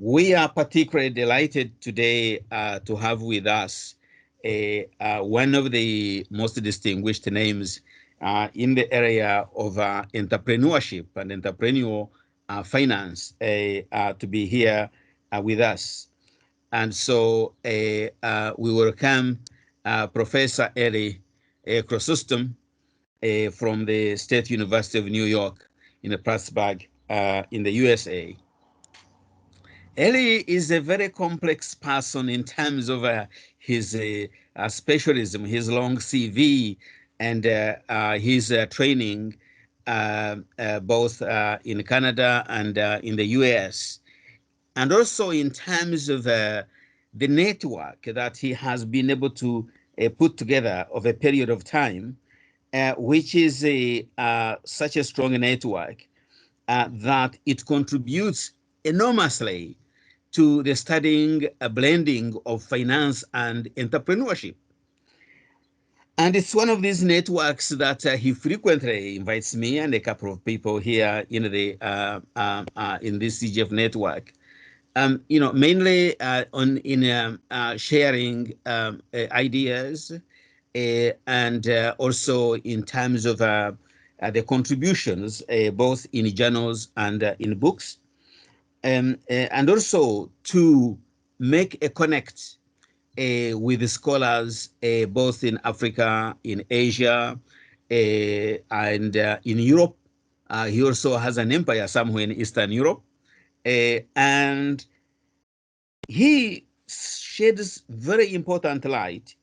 We are particularly delighted today to have with us one of the most distinguished names in the area of entrepreneurship and entrepreneurial finance to be here with us. And so we welcome Professor Elie Chrysostome from the State University of New York in Plattsburgh in the USA. Elie is a very complex person in terms of his specialism, his long CV, and his training both in Canada and in the US. And also in terms of the network that he has been able to put together over a period of time, which is such a strong network that it contributes enormously to the studying a blending of finance and entrepreneurship. And it's one of these networks that he frequently invites me and a couple of people here in the in this CGF network. Mainly in sharing ideas and also in terms of the contributions, both in journals and in books. And also to make a connect with the scholars both in Africa, in Asia, and in Europe. He also has an empire somewhere in Eastern Europe. And he sheds very important light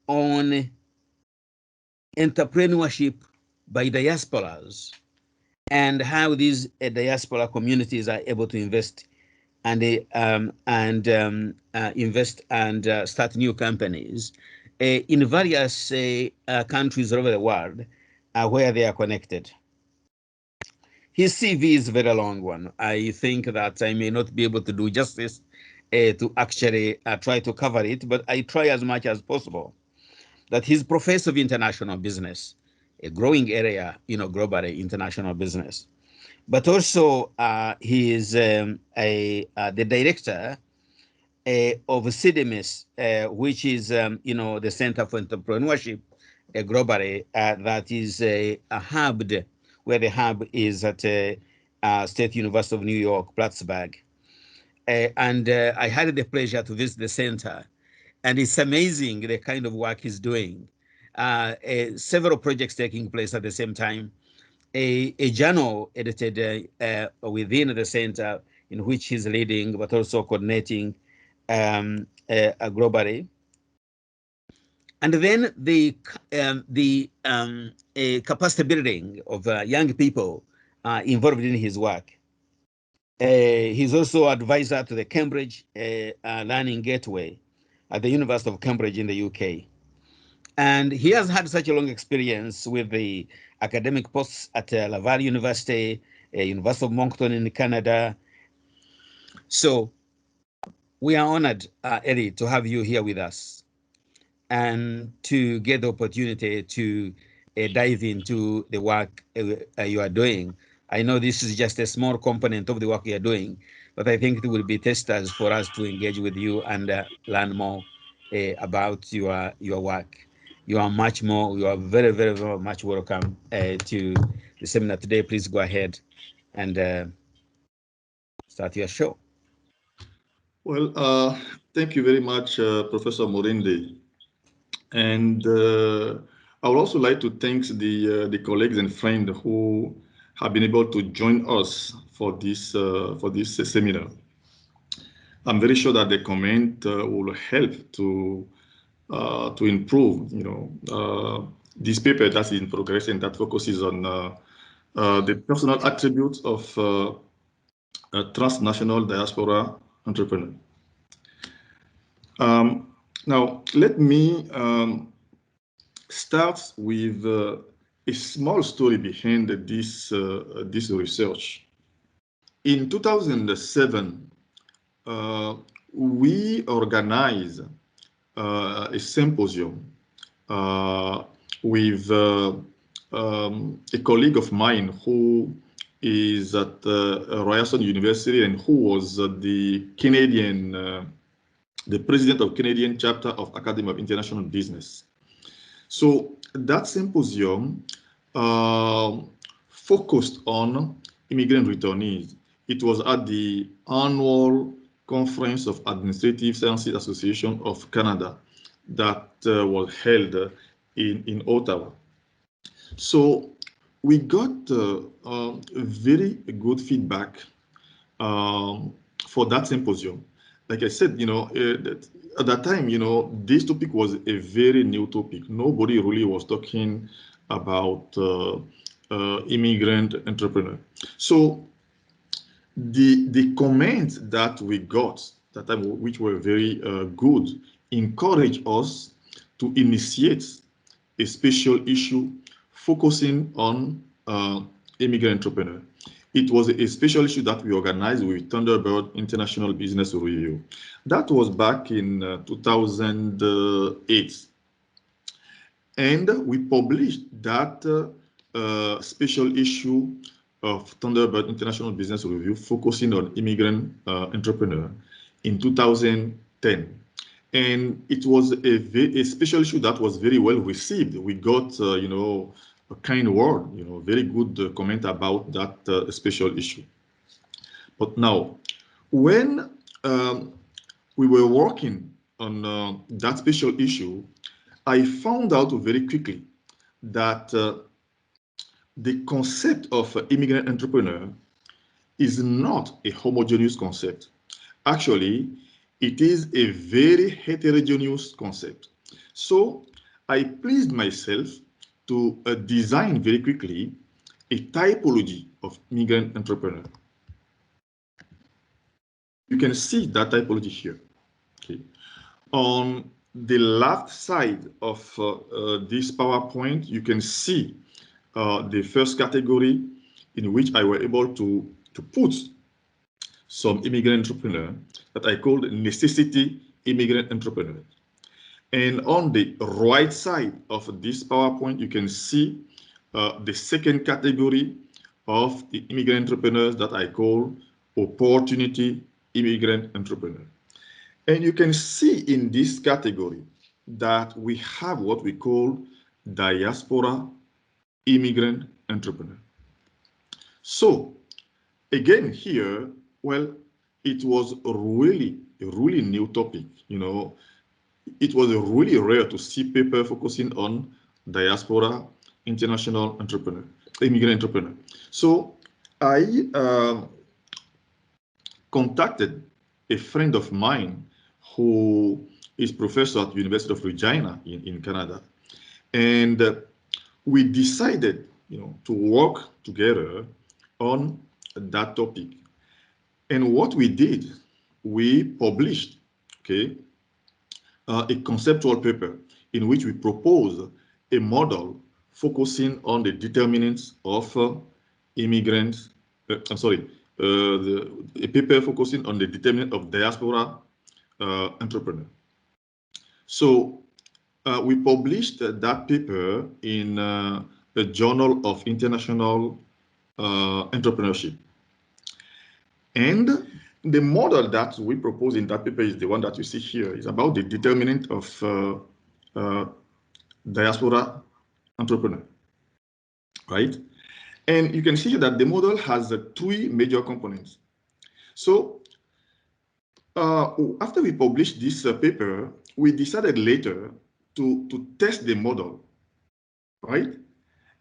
on entrepreneurship by diasporas and how these diaspora communities are able to invest and invest and start new companies in various countries all over the world where they are connected. His CV is a very long one. I think that I may not be able to do justice to actually try to cover it, but I try as much as possible. That he's professor of international business, a growing area, globally, international business. But also he is the director of CDMIS, which is, the Center for Entrepreneurship globally, that is hubbed, where the hub is at State University of New York, Plattsburgh. And I had the pleasure to visit the center, and it's amazing the kind of work he's doing. Several projects taking place at the same time. A journal edited within the center in which he's leading, but also coordinating globally. And then the capacity building of young people involved in his work. He's also advisor to the Cambridge Learning Gateway at the University of Cambridge in the UK. And he has had such a long experience with the academic posts at Laval University, University of Moncton in Canada. So we are honored, Elie, to have you here with us and to get the opportunity to dive into the work you are doing. I know this is just a small component of the work you are doing, but I think it will be testers for us to engage with you and learn more about your work. You are very, very, very much welcome to the seminar today. Please go ahead and start your show. Well, thank you very much, Professor Murinde. And I would also like to thank the colleagues and friends who have been able to join us for this seminar. I'm very sure that the comment will help to improve, this paper that's in progress and that focuses on the personal attributes of a transnational diaspora entrepreneur. Now, let me start with a small story behind this research. In 2007, we organized a symposium with a colleague of mine who is at Ryerson University and who was the Canadian, the president of Canadian chapter of Academy of International Business. So that symposium focused on immigrant returnees. It was at the annual Conference of Administrative Sciences Association of Canada that was held in Ottawa. So we got very good feedback for that symposium. Like I said, at that time, this topic was a very new topic. Nobody really was talking about immigrant entrepreneur. So the comments that we got that time, which were very good, encouraged us to initiate a special issue focusing on immigrant entrepreneur. It was a special issue that we organized with Thunderbird International Business Review. That was back in 2008. And we published that special issue of Thunderbird International Business Review focusing on immigrant entrepreneur in 2010. And it was a special issue that was very well received. We got, a kind word, very good comment about that special issue. But now, when we were working on that special issue, I found out very quickly that the concept of immigrant entrepreneur is not a homogeneous concept. Actually, it is a very heterogeneous concept. So I pleased myself to design very quickly a typology of immigrant entrepreneur. You can see that typology here. Okay. On the left side of this PowerPoint, you can see the first category in which I were able to put some immigrant entrepreneur that I called necessity immigrant entrepreneurs. And on the right side of this PowerPoint, you can see the second category of the immigrant entrepreneurs that I call opportunity immigrant entrepreneur. And you can see in this category that we have what we call diaspora immigrant entrepreneur. So again here, well, it was a really new topic. It was really rare to see paper focusing on diaspora international entrepreneur, immigrant entrepreneur. So I contacted a friend of mine who is professor at University of Regina in Canada, and we decided, to work together on that topic. And what we did, we published, a conceptual paper in which we proposed a model focusing on the determinants of immigrants. A paper focusing on the determinant of diaspora entrepreneur. So we published that paper in the Journal of International Entrepreneurship. And the model that we propose in that paper is the one that you see here. It's about the determinant of diaspora entrepreneur, right? And you can see that the model has three major components. So after we published this paper, we decided later to test the model, right?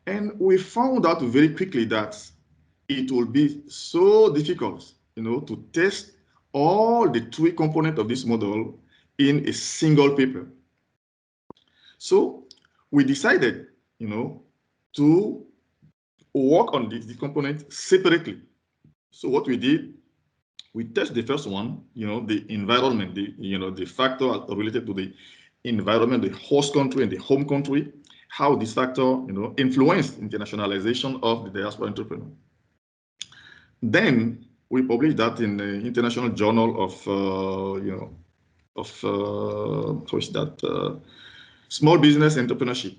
And we found out very quickly that it will be so difficult, to test all the three components of this model in a single paper. So we decided, to work on this component separately. So what we did, we test the first one, the environment, the factor related to the environment, the host country and the home country, how this factor, influenced internationalization of the diaspora entrepreneur. Then we published that in the International Journal of, Small Business Entrepreneurship.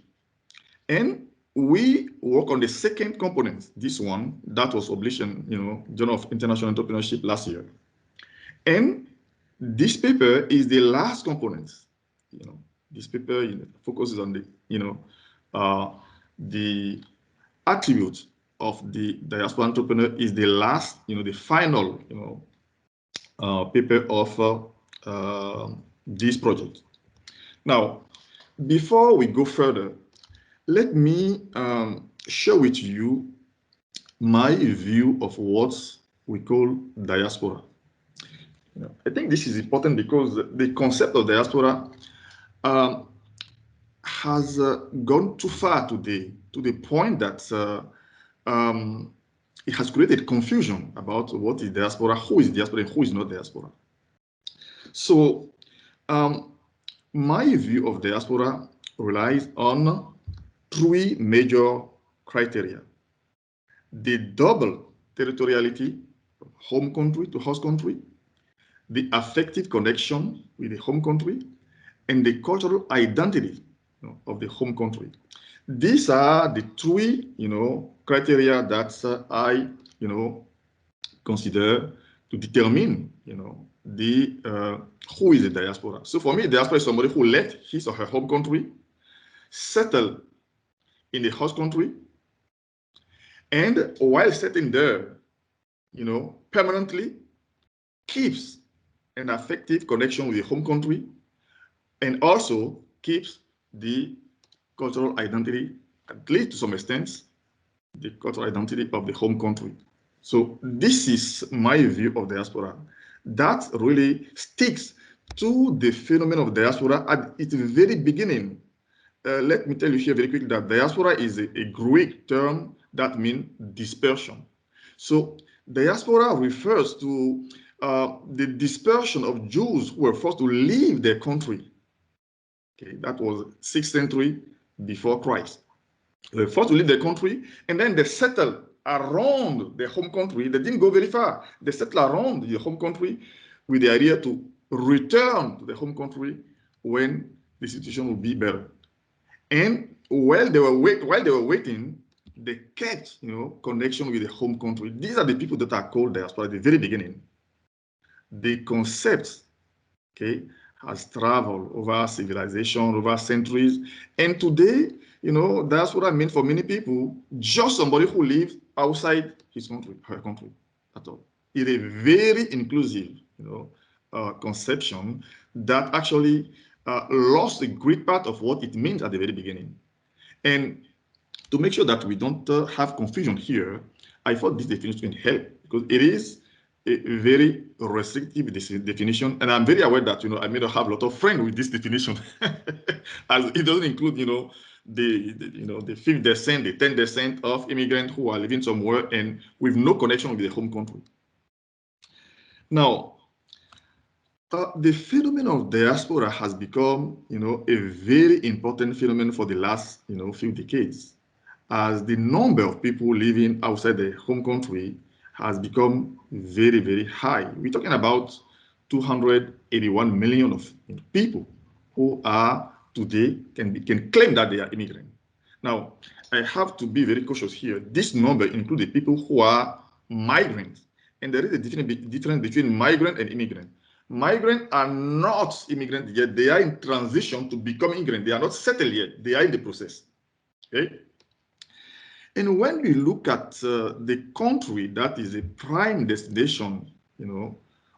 And we work on the second component, this one, that was published in, Journal of International Entrepreneurship last year. And this paper is the last component. This paper focuses on the attribute of the diaspora entrepreneur is the last, the final, paper of this project. Now, before we go further, let me share with you my view of what we call diaspora. I think this is important because the concept of diaspora has gone too far today, to the point that it has created confusion about what is diaspora, who is diaspora, and who is not diaspora. So my view of diaspora relies on three major criteria: the double territoriality, home country to host country, the affective connection with the home country, and the cultural identity of the home country. These are the three, criteria that I, consider to determine, who is a diaspora. So for me, diaspora is somebody who left his or her home country, settled in the host country, and while settling there, permanently keeps an affective connection with the home country, and also keeps the cultural identity, at least to some extent, the cultural identity of the home country. So this is my view of diaspora. That really sticks to the phenomenon of diaspora at its very beginning. Let me tell you here very quickly that diaspora is a Greek term that means dispersion. So diaspora refers to the dispersion of Jews who were forced to leave their country. Okay, that was 6th century before Christ. They were forced to leave their country, and then they settled around their home country. They didn't go very far. They settled around the home country with the idea to return to the home country when the situation would be better. And while they were waiting, they kept, connection with the home country. These are the people that are called diaspora at the very beginning. The concept, okay, has traveled over civilization, over centuries, and today, diaspora means for many people just somebody who lives outside his country, her country, at all. It is a very inclusive, conception that actually lost a great part of what it means at the very beginning. And to make sure that we don't have confusion here, I thought this definition would help, because it is a very restrictive definition, and I'm very aware that I may not have a lot of friends with this definition, as it doesn't include the 5th descent, the 10th descent of immigrants who are living somewhere and with no connection with the home country. Now, the phenomenon of diaspora has become, a very important phenomenon for the last, few decades, as the number of people living outside the home country has become very, very high. We're talking about 281 million of people who are today can claim that they are immigrant. Now, I have to be very cautious here. This number includes the people who are migrants, and there is a difference between migrant and immigrant. Migrants are not immigrants yet. They are in transition to become immigrant. They are not settled yet. They are in the process. Okay. And when we look at the country that is a prime destination,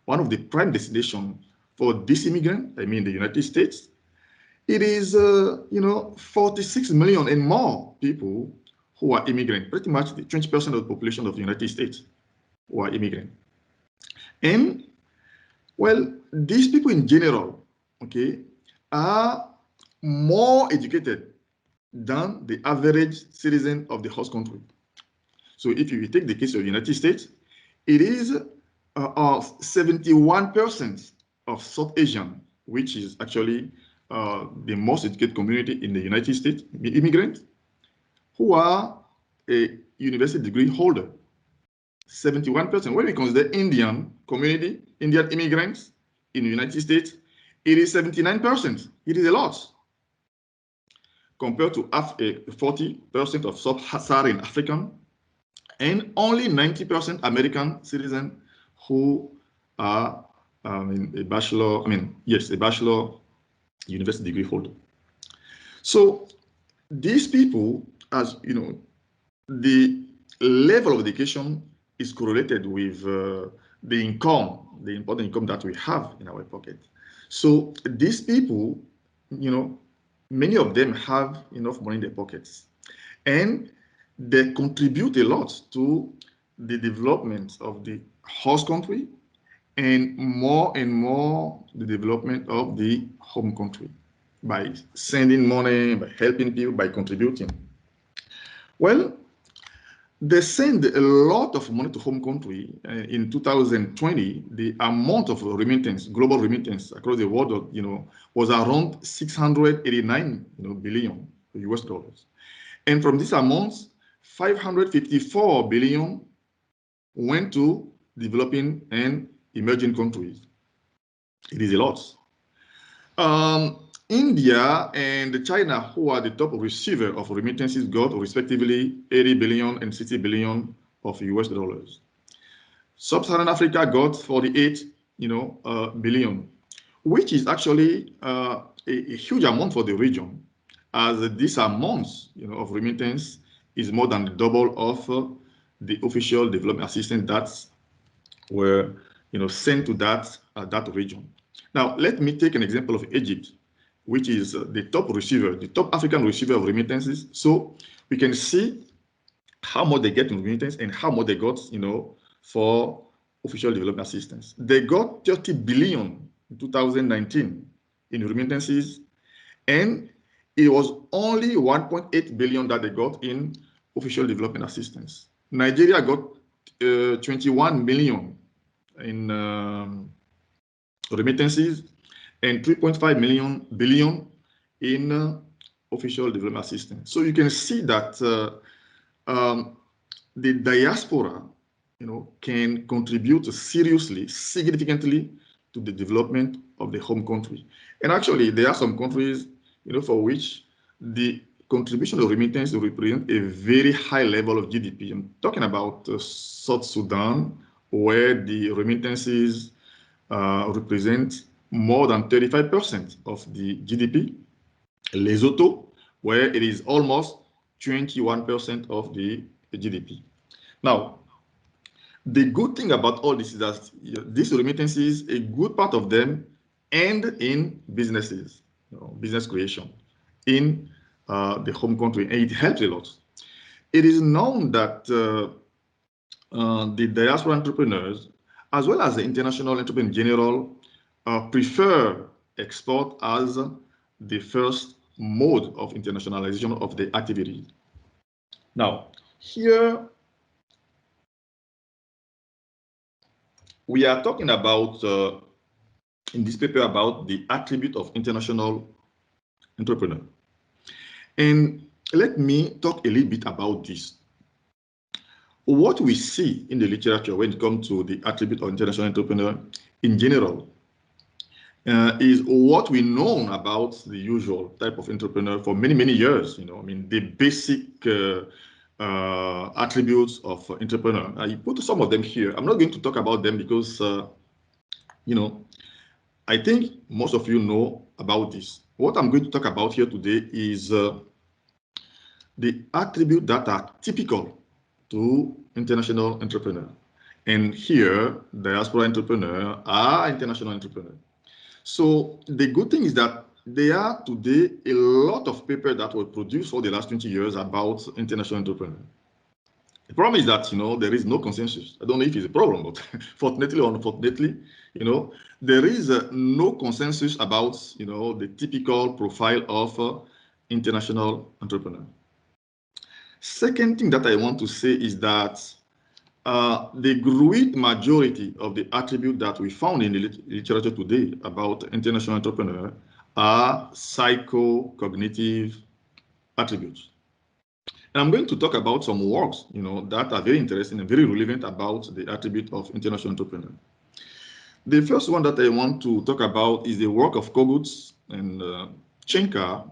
one of the prime destinations for this immigrant, I mean the United States, it is, 46 million and more people who are immigrant, pretty much the 20% of the population of the United States who are immigrant. And, well, these people in general, okay, are more educated than the average citizen of the host country. So if you take the case of the United States, it is 71% of South Asian, which is actually the most educated community in the United States, immigrants, who are a university degree holder. 71%. When we consider Indian community, Indian immigrants in the United States, it is 79%. It is a lot. compared to 40% of sub-Saharan African, and only 90% American citizens who are a bachelor university degree holder. So these people, as you know, the level of education is correlated with the income, the important income that we have in our pocket. So these people, you know, many of them have enough money in their pockets, and they contribute a lot to the development of the host country and more the development of the home country by sending money, by helping people, by contributing. Well, they send a lot of money to home country. In 2020, the amount of remittance, global remittance across the world, you know, was around 689 billion US dollars. And from this amount, 554 billion went to developing and emerging countries. It is a lot. India and China, who are the top receiver of remittances, got respectively 80 billion and 60 billion of US dollars. Sub-Saharan Africa got 48 billion, which is actually a huge amount for the region, as this amount of remittance is more than the double of the official development assistance that were sent to that region. Now, let me take an example of Egypt, which is the top receiver, the top African receiver of remittances. So we can see how much they get in remittance and how much they got, for official development assistance. They got 30 billion in 2019 in remittances, and it was only 1.8 billion that they got in official development assistance. Nigeria got 21 million in remittances and 3.5 billion in official development assistance. So you can see that the diaspora, can contribute seriously, significantly to the development of the home country. And actually, there are some countries, for which the contribution of remittance represent a very high level of GDP. I'm talking about South Sudan, where the remittances represent more than 35% of the GDP. Lesotho, where it is almost 21% of the GDP. Now, the good thing about all this is that these remittances, a good part of them end in businesses, business creation in the home country, and it helps a lot. It is known that the diaspora entrepreneurs, as well as the international entrepreneurs in general, prefer export as the first mode of internationalization of the activity. Now, here we are talking about, in this paper, about the attribute of international entrepreneur. And let me talk a little bit about this. What we see in the literature when it comes to the attribute of international entrepreneur in general is what we know about the usual type of entrepreneur for many, many years. The basic attributes of entrepreneur. I put some of them here. I'm not going to talk about them because, I think most of you know about this. What I'm going to talk about here today is the attributes that are typical to international entrepreneur. And here, diaspora entrepreneur are international entrepreneur. So the good thing is that there are today a lot of papers that were produced for the last 20 years about international entrepreneur. The problem is that, there is no consensus. I don't know if it's a problem, but fortunately or unfortunately, there is no consensus about, the typical profile of international entrepreneur. Second thing that I want to say is that the great majority of the attributes that we found in the literature today about international entrepreneur are psychocognitive attributes. And I'm going to talk about some works, that are very interesting and very relevant about the attribute of international entrepreneur. The first one that I want to talk about is the work of Kogut and Chenka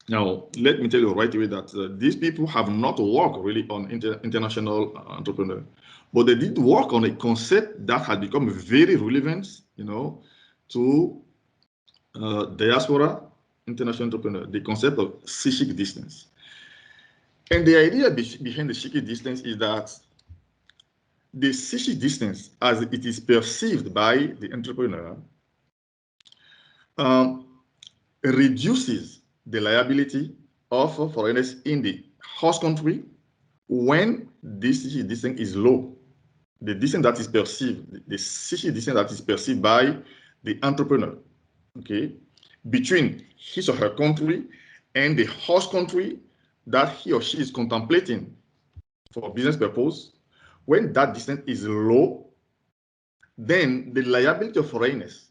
Now, let me tell you right away that these people have not worked really on international entrepreneur, but they did work on a concept that had become very relevant, to diaspora international entrepreneur, the concept of Seasick Distance. And the idea behind the Seasick Distance is that the Seasick Distance, as it is perceived by the entrepreneur, reduces the liability of foreigners in the host country when this Seasick distance is low. The distance that is perceived, the Seasick distance that is perceived by the entrepreneur, okay, between his or her country and the host country that he or she is contemplating for business purpose, when that distance is low, then the liability of foreigners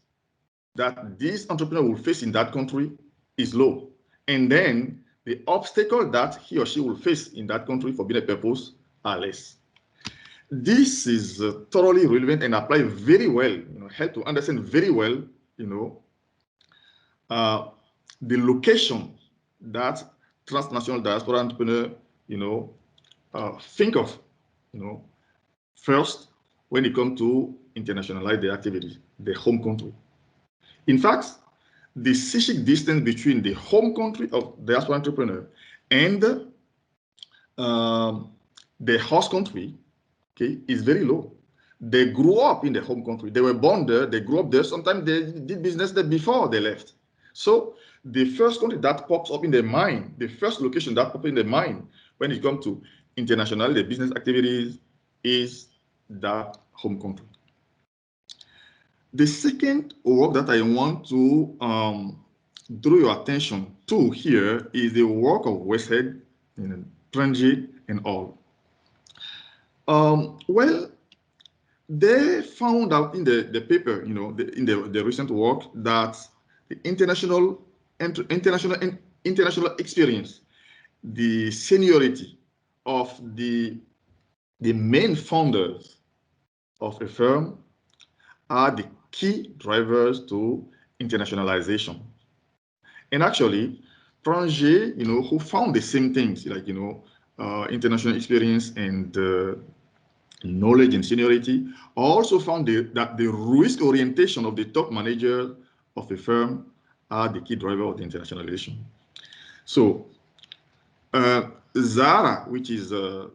that this entrepreneur will face in that country is low. And then the obstacle that he or she will face in that country for business purpose are less. This is thoroughly relevant and apply very well, help to understand very well, the location that transnational diaspora entrepreneur, think of, first when it comes to internationalize their activities, the home country. In fact, the Seasick distance between the home country of diaspora entrepreneur and the host country, okay, is very low. They grew up in the home country. They were born there. They grew up there. Sometimes they did business there before they left. So the first country that pops up in their mind, the first location that pops up in their mind when it comes to international the business activities is that home country. The second work that I want to draw your attention to here is the work of Westhead, Transgenerational and all. Well, they found out in the paper, in the recent work, that the international experience, the seniority of the main founders of a firm are the key drivers to internationalization. And actually, Transgenerational, who found the same things, like, international experience and knowledge and seniority, also found that the risk orientation of the top manager of a firm are the key driver of the internationalization. So Zara, which is a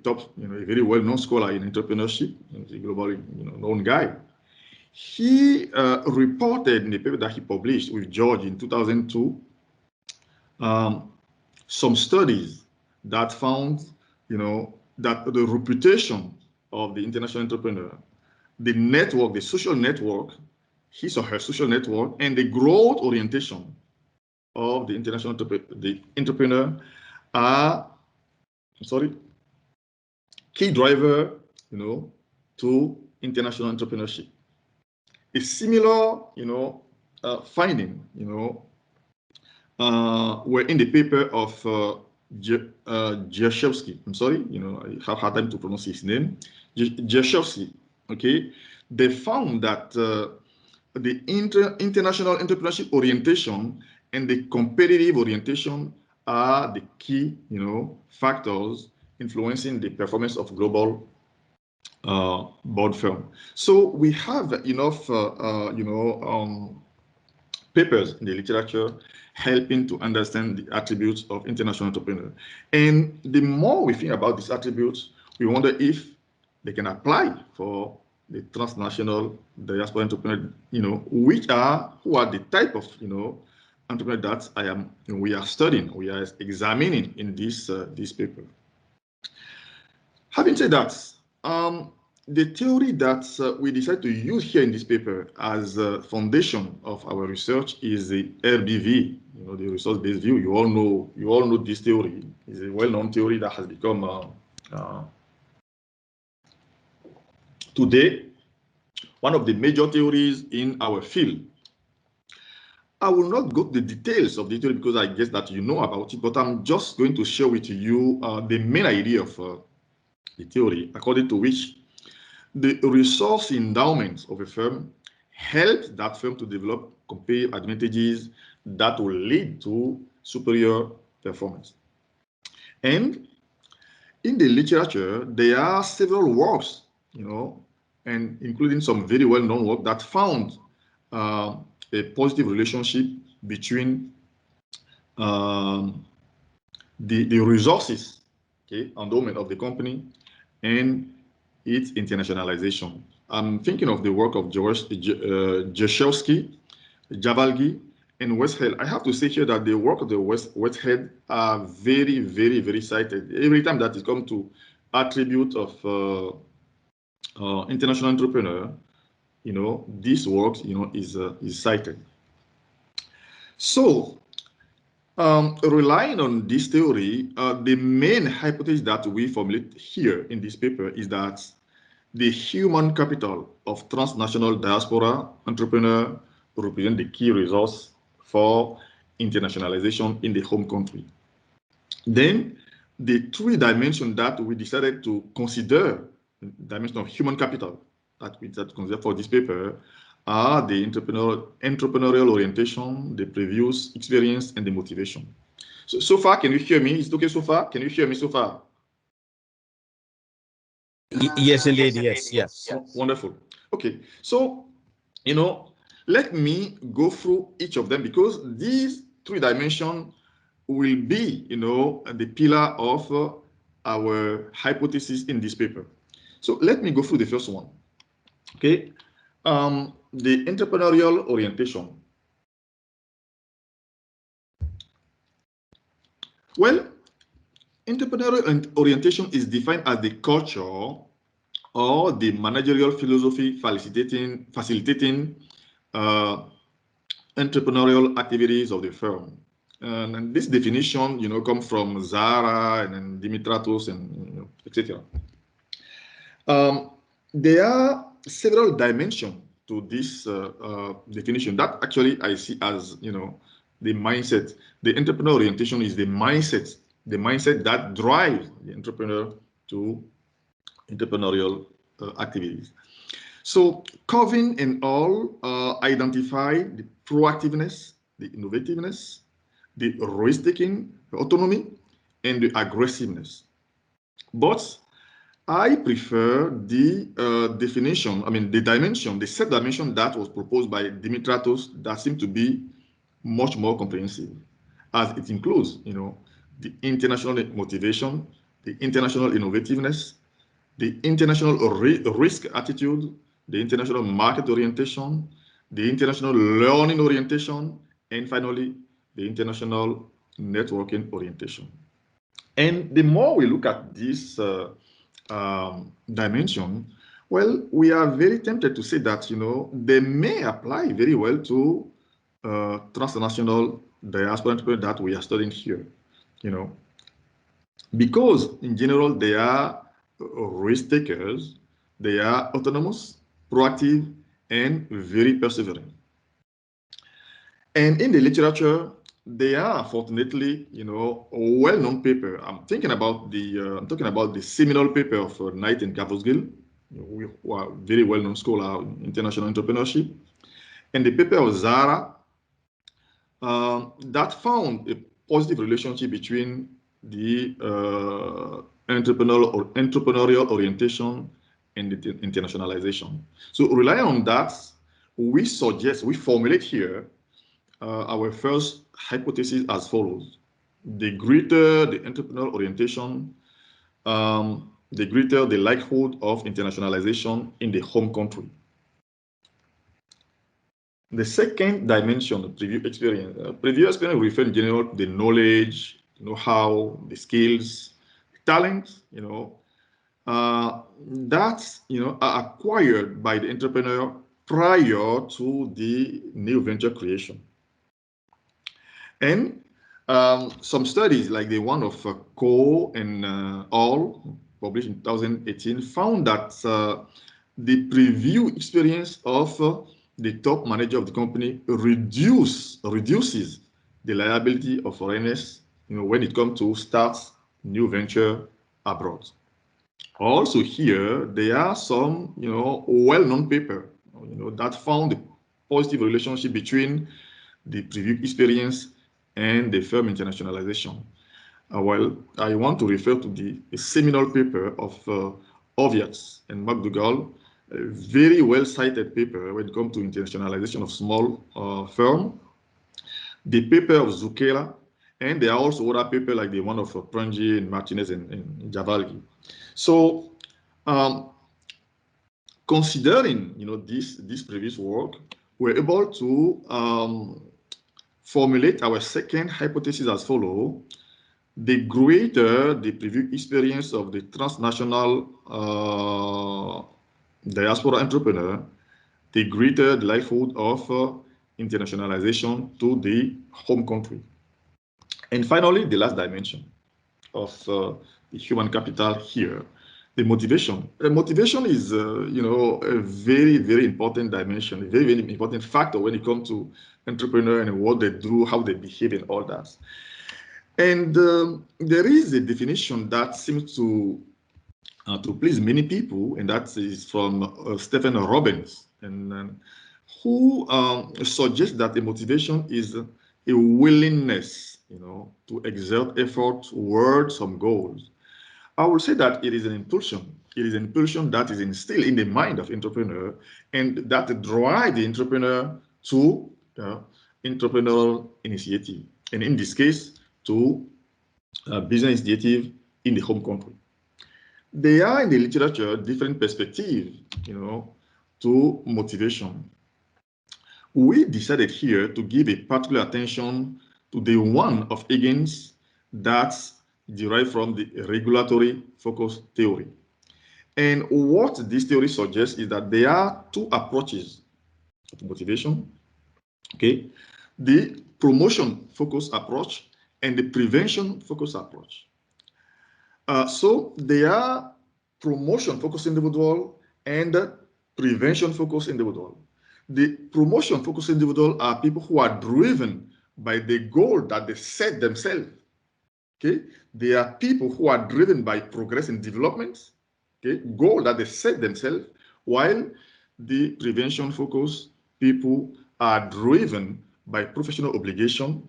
top, a very well-known scholar in entrepreneurship, a globally known guy, he reported in the paper that he published with George in 2002 some studies that found, that the reputation of the international entrepreneur, the network, the social network, his or her social network, and the growth orientation of the international entrepreneur are, key driver, to international entrepreneurship. A similar, finding, were in the paper of Jaszewski. I'm sorry, I have hard time to pronounce his name. Jaszewski. Okay, they found that the international entrepreneurship orientation and the competitive orientation are the key, factors influencing the performance of global board firm. So we have enough, papers in the literature helping to understand the attributes of international entrepreneur. And the more we think about these attributes, we wonder if they can apply for the transnational diaspora entrepreneur, who are the type of, entrepreneur that we are studying, we are examining in this paper. Having said that, the theory that we decided to use here in this paper as a foundation of our research is the RBV, the resource-based view. You all know this theory. It's a well-known theory that has become today one of the major theories in our field. I will not go to the details of the theory because I guess that you know about it, but I'm just going to share with you the main idea of the theory, according to which the resource endowments of a firm helps that firm to develop competitive advantages that will lead to superior performance. And in the literature, there are several works, and including some very well-known work that found a positive relationship between the resources, endowment of the company and its internationalization. I'm thinking of the work of Jaszewski, Javalgi, and Westhead. I have to say here that the work of the Westhead are very, very, very cited. Every time that it comes to attribute of international entrepreneur, this work, is cited. So, relying on this theory, the main hypothesis that we formulate here in this paper is that the human capital of transnational diaspora entrepreneur represent the key resource for internationalization in the home country. Then, the three dimensions that we decided to consider, dimension of human capital that we decided to consider for this paper, are the entrepreneurial orientation, the previous experience, and the motivation. So far, can you hear me? Is it okay so far? Can you hear me so far? Yes, indeed. Yes. Oh, wonderful. Okay, so, let me go through each of them because these three dimensions will be, the pillar of our hypothesis in this paper. So let me go through the first one. Okay, the entrepreneurial orientation. Well, entrepreneurial orientation is defined as the culture or the managerial philosophy facilitating entrepreneurial activities of the firm. And this definition, comes from Zara and then Dimitratos and etc. There are several dimensions to this definition that actually I see as, the mindset. The entrepreneurial orientation is the mindset that drives the entrepreneur to entrepreneurial activities. So Covin and all identify the proactiveness, the innovativeness, the risk-taking, the autonomy, and the aggressiveness. But I prefer the definition, the dimension, the set dimension that was proposed by Dimitratos that seemed to be much more comprehensive, as it includes, the international motivation, the international innovativeness, the international risk attitude, the international market orientation, the international learning orientation, and finally, the international networking orientation. And the more we look at this dimension, well, we are very tempted to say that, they may apply very well to transnational diaspora entrepreneurs that we are studying here, because in general, they are risk takers, they are autonomous, proactive, and very persevering. And in the literature, they are unfortunately, a well-known paper. I'm talking about the seminal paper of Knight and Cavosgill, who are very well-known scholar in international entrepreneurship, and the paper of Zara that found a positive relationship between the entrepreneurial orientation and the internationalization. So relying on that, we formulate here our first hypothesis as follows. The greater the entrepreneurial orientation, the greater the likelihood of internationalization in the home country. The second dimension of previous experience. Previous experience refers in general to the knowledge, know-how, the skills, talents, that are acquired by the entrepreneur prior to the new venture creation. And some studies like the one of Ko and All, published in 2018, found that the preview experience of the top manager of the company reduces the liability of foreigners, when it comes to start new venture abroad. Also here, there are some, well-known paper, that found the positive relationship between the preview experience and the firm internationalization. Well, I want to refer to the seminal paper of Oviatt and McDougall, a very well cited paper when it comes to internationalization of small firm. The paper of Zucchera, and there are also other papers like the one of Prangi and Martinez and Javalgi. So, considering this previous work, we're able to formulate our second hypothesis as follows. The greater the previous experience of the transnational diaspora entrepreneur, the greater the likelihood of internationalization to the home country. And finally, the last dimension of the human capital here, the motivation. Motivation is, a very, very important dimension, a very, very important factor when it comes to entrepreneur and what they do, how they behave, and all that. And there is a definition that seems to please many people, and that is from Stephen Robbins, and who suggests that the motivation is a willingness, to exert effort towards some goals. I would say that it is an impulsion. It is an impulsion that is instilled in the mind of entrepreneur, and that drives the entrepreneur to entrepreneurial initiative, and in this case, to business initiative in the home country. There are in the literature different perspectives, to motivation. We decided here to give a particular attention to the one of Higgins that's derived from the regulatory focus theory. And what this theory suggests is that there are two approaches of motivation. Okay, the promotion focus approach and the prevention focus approach. So they are promotion focused individual and prevention focused individual. The promotion focused individual are people who are driven by the goal that they set themselves. Okay, they are people who are driven by progress and development. Okay, goal that they set themselves, while the prevention focused people are driven by professional obligation.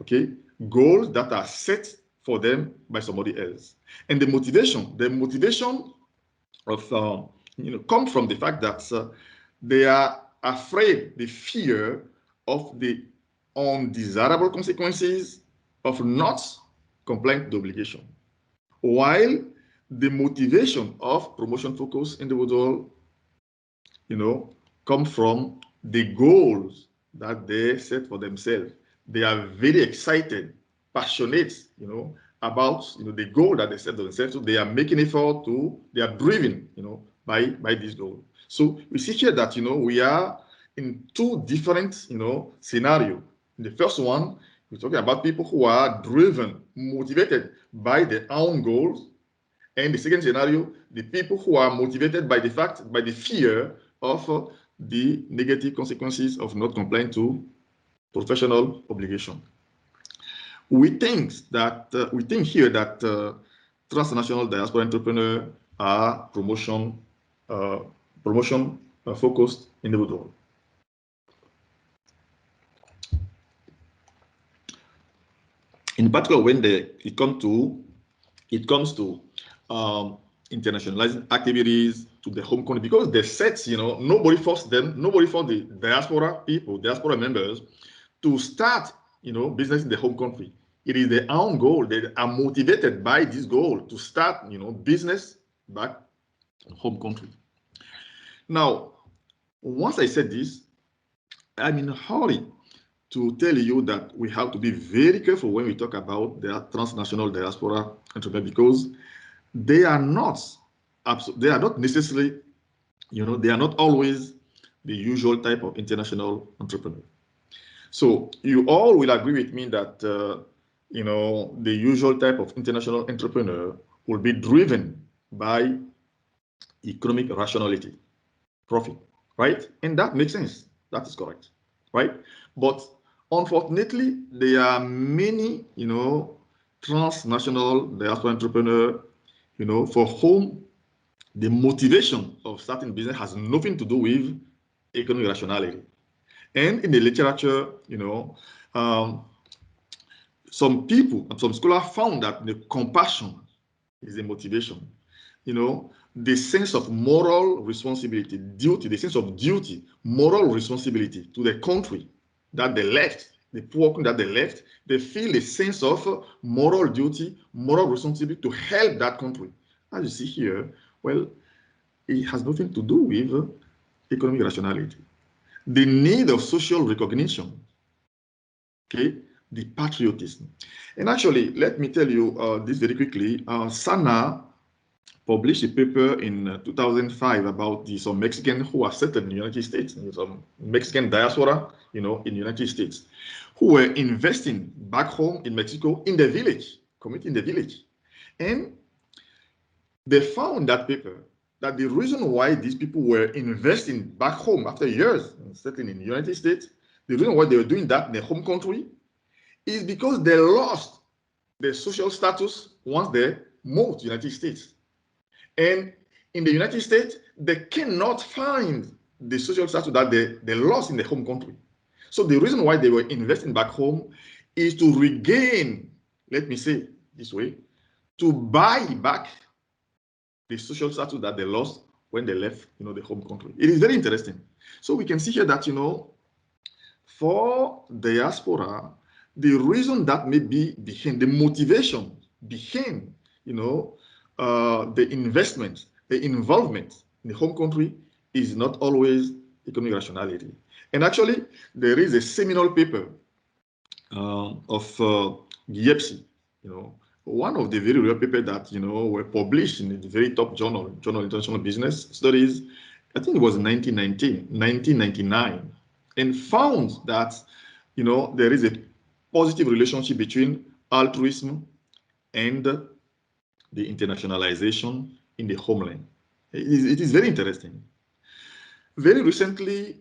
Okay, goals that are set for them by somebody else. And the motivation of comes from the fact that they are afraid, the fear of the undesirable consequences of not complying to the obligation, while the motivation of promotion focused individual come from the goals that they set for themselves. They are very excited, passionate, about the goal that they set for themselves. So they are making effort they are driven, by this goal. So we see here that we are in two different scenarios. In the first one, we're talking about people who are driven, motivated by their own goals. And the second scenario, the people who are motivated by the fear of the negative consequences of not complying to professional obligation. We think here that transnational diaspora entrepreneurs are promotion focused individual. In particular, when it comes to internationalizing activities to the home country, because the sets, nobody forced the diaspora members to start, business in the home country. It is their own goal. They are motivated by this goal to start, business back home country. Now, once I said this, I'm in a hurry to tell you that we have to be very careful when we talk about the transnational diaspora entrepreneur, because they are not necessarily, they are not always the usual type of international entrepreneur. So you all will agree with me that, the usual type of international entrepreneur will be driven by economic rationality, profit, right? And that makes sense. That is correct, right? But unfortunately, there are many, transnational diaspora entrepreneurs, for whom the motivation of starting business has nothing to do with economic rationality. And in the literature, some people, some scholars found that the compassion is a motivation. You know, the sense of moral responsibility, duty, the sense of duty, moral responsibility to the country that they left, the poor country that they left, they feel a sense of moral duty, moral responsibility to help that country. As you see here, well, it has nothing to do with economic rationality. The need of social recognition, okay, the patriotism. And actually, let me tell you this very quickly. Sana published a paper in 2005 about some Mexicans who are settled in the United States, some Mexican diaspora, in the United States, who were investing back home in Mexico in the village, community in the village. And they found that paper that the reason why these people were investing back home after years settling in the United States, the reason why they were doing that in their home country is because they lost their social status once they moved to the United States. And in the United States, they cannot find the social status that they lost in the home country. So the reason why they were investing back home is to regain, let me say this way, to buy back the social status that they lost when they left, the home country. It is very interesting. So we can see here that, for diaspora, the reason that may be behind, the motivation behind, the investment, the involvement in the home country is not always economic rationality. And actually, there is a seminal paper of Giepsi, one of the very rare papers that, were published in the very top journal International Business Studies. I think it was 1999, and found that, there is a positive relationship between altruism and the internationalization in the homeland. It is very interesting. Very recently,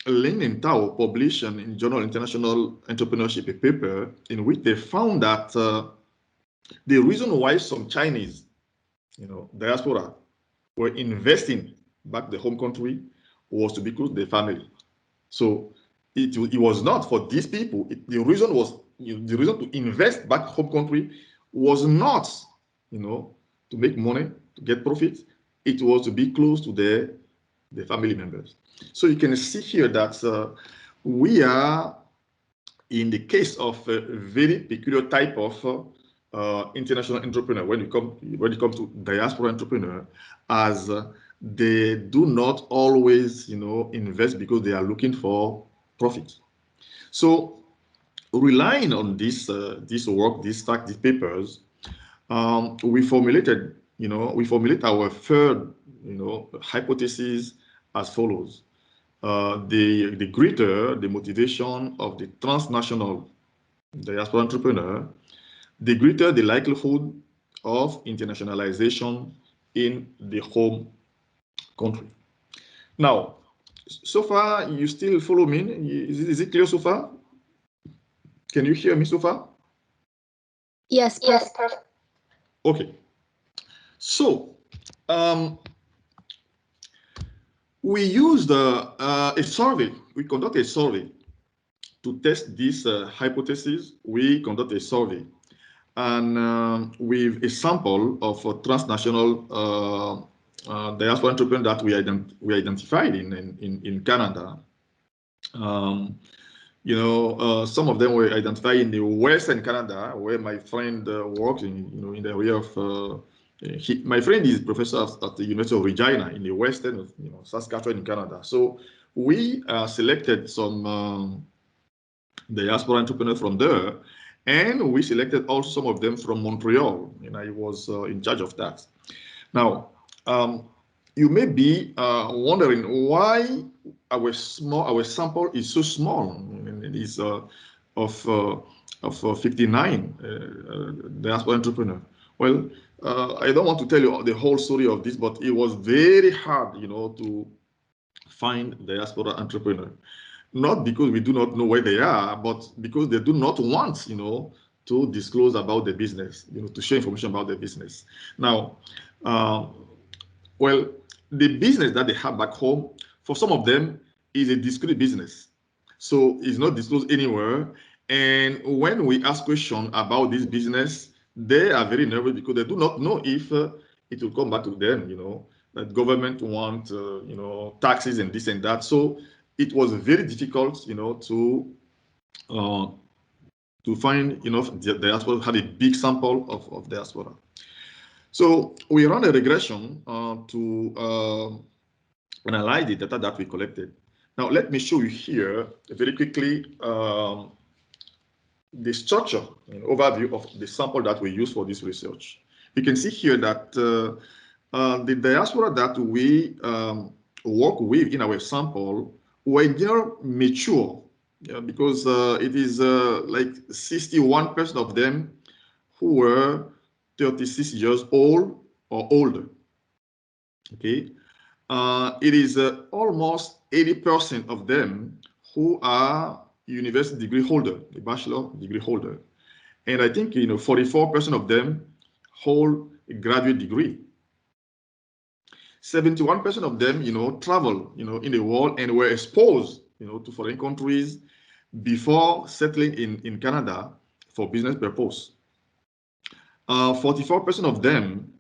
Lin and Tao published in Journal International Entrepreneurship a paper in which they found that the reason why some Chinese, diaspora were investing back the home country was to be close to their family. So it was not for these people. The reason to invest back home country was not, to make money, to get profit. It was to be close to their family members. So you can see here that we are in the case of a very peculiar type of international entrepreneur when it comes to diaspora entrepreneur, as they do not always, invest because they are looking for profit. So relying on this work, these papers, we formulate our third, hypothesis as follows. The greater the motivation of the transnational diaspora entrepreneur, the greater the likelihood of internationalization in the home country. Now, so far, you still follow me? Is it clear so far? Can you hear me so far? Yes, perfect. Okay. So, we used a survey. We conducted a survey to test this hypothesis. We conducted a survey, and with a sample of transnational diaspora entrepreneurs that we identified in Canada. Some of them were identified in the Western Canada, where my friend works in the area of. My friend is professor at the University of Regina in the Western of Saskatchewan in Canada. So we selected some diaspora entrepreneurs from there, and we selected also some of them from Montreal, and I was in charge of that. Now, you may be wondering why our sample is so small. It is of 59 diaspora entrepreneurs. Well, I don't want to tell you the whole story of this, but it was very hard, to find diaspora entrepreneurs. Not because we do not know where they are, but because they do not want, to disclose about the business, to share information about the business. Now, well, the business that they have back home, for some of them, is a discrete business. So it's not disclosed anywhere, And when we ask questions about this business, they are very nervous because they do not know if it will come back to them, that government want, taxes and this and that. So it was very difficult, to find enough diaspora, had a big sample of diaspora. So we ran a regression to analyze the data that we collected. Now, let me show you here very quickly the structure and overview of the sample that we use for this research. You can see here that the diaspora that we work with in our sample were in general mature, because it is like 61% of them who were 36 years old or older. Okay, it is almost 80% of them who are university degree holder, a bachelor degree holder, and I think 44% of them hold a graduate degree. 71% of them travel in the world and were exposed to foreign countries before settling in Canada for business purpose. 44% of them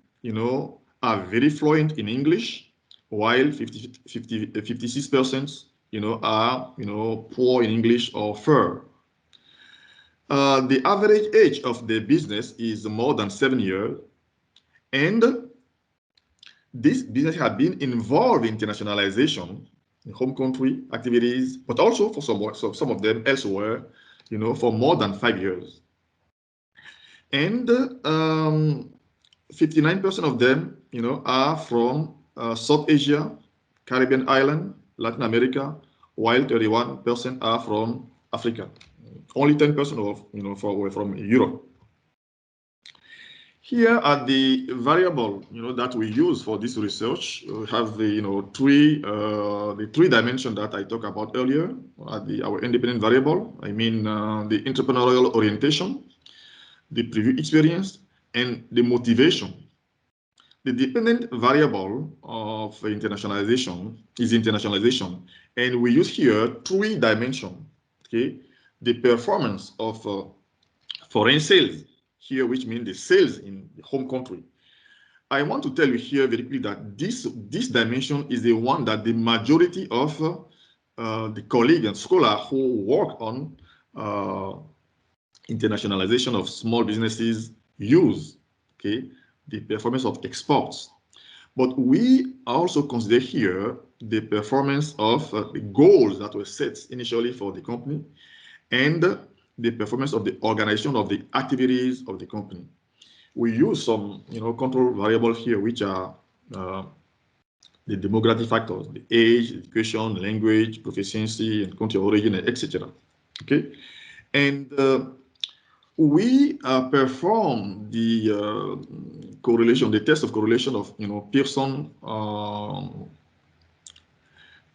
are very fluent in English, while 56% are poor in English or fair. The average age of the business is more than 7 years, and this business has been involved in internationalization in home country activities, but also for some of them elsewhere, for more than 5 years. And 59% of them, are from South Asia, Caribbean island, Latin America, while 31% are from Africa. Only 10% were from Europe. Here are the variables, that we use for this research. We have the, the three dimensions that I talked about earlier. Our independent variable. I mean, the entrepreneurial orientation, the preview experience, and the motivation. The dependent variable of internationalization is internationalization, and we use here 3 dimensions. Okay, the performance of foreign sales here, which means the sales in the home country. I want to tell you here very quickly that this dimension is the one that the majority of the colleagues and scholars who work on internationalization of small businesses use. Okay, the performance of exports. But we also consider here the performance of the goals that were set initially for the company and the performance of the organization of the activities of the company. We use some control variables here, which are the demographic factors, the age, education, language, proficiency, and country of origin, etc. Okay, and we perform the correlation, the test of correlation of Pearson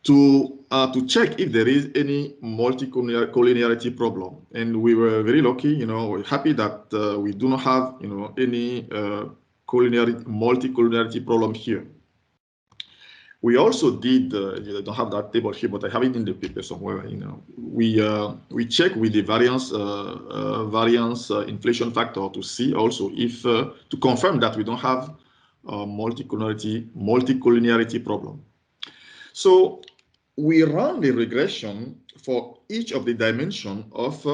to check if there is any multicollinearity problem, and we were very lucky. We're happy that we do not have any multicollinearity problem here. We also did. I don't have that table here, but I have it in the paper somewhere. We check with the variance inflation factor to see also if to confirm that we don't have multicollinearity problem. So we run the regression for each of the dimensions of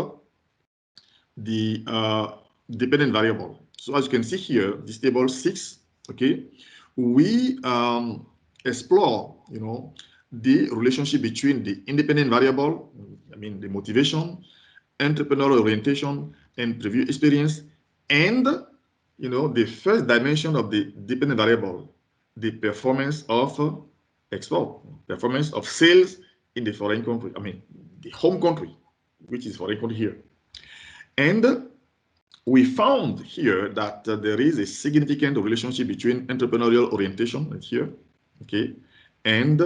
the dependent variable. So as you can see here, this table 6. Okay, we explore, the relationship between the independent variable, I mean the motivation, entrepreneurial orientation, and preview experience, and the first dimension of the dependent variable, the performance of export, performance of sales in the foreign country. I mean the home country, which is foreign country here, and we found here that there is a significant relationship between entrepreneurial orientation, that's here. Okay, and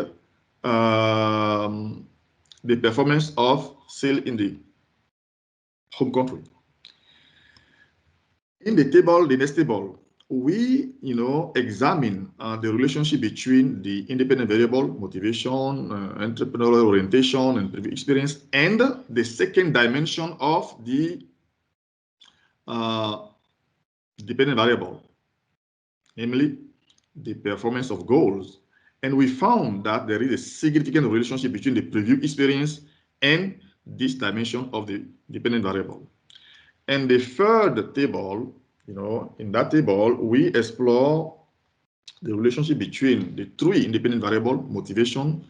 the performance of sale in the home country. In the table, the next table, we, examine the relationship between the independent variable, motivation, entrepreneurial orientation, and previous experience, and the second dimension of the dependent variable, namely the performance of goals. And we found that there is a significant relationship between the preview experience and this dimension of the dependent variable. And the third table, in that table, we explore the relationship between the three independent variables: motivation,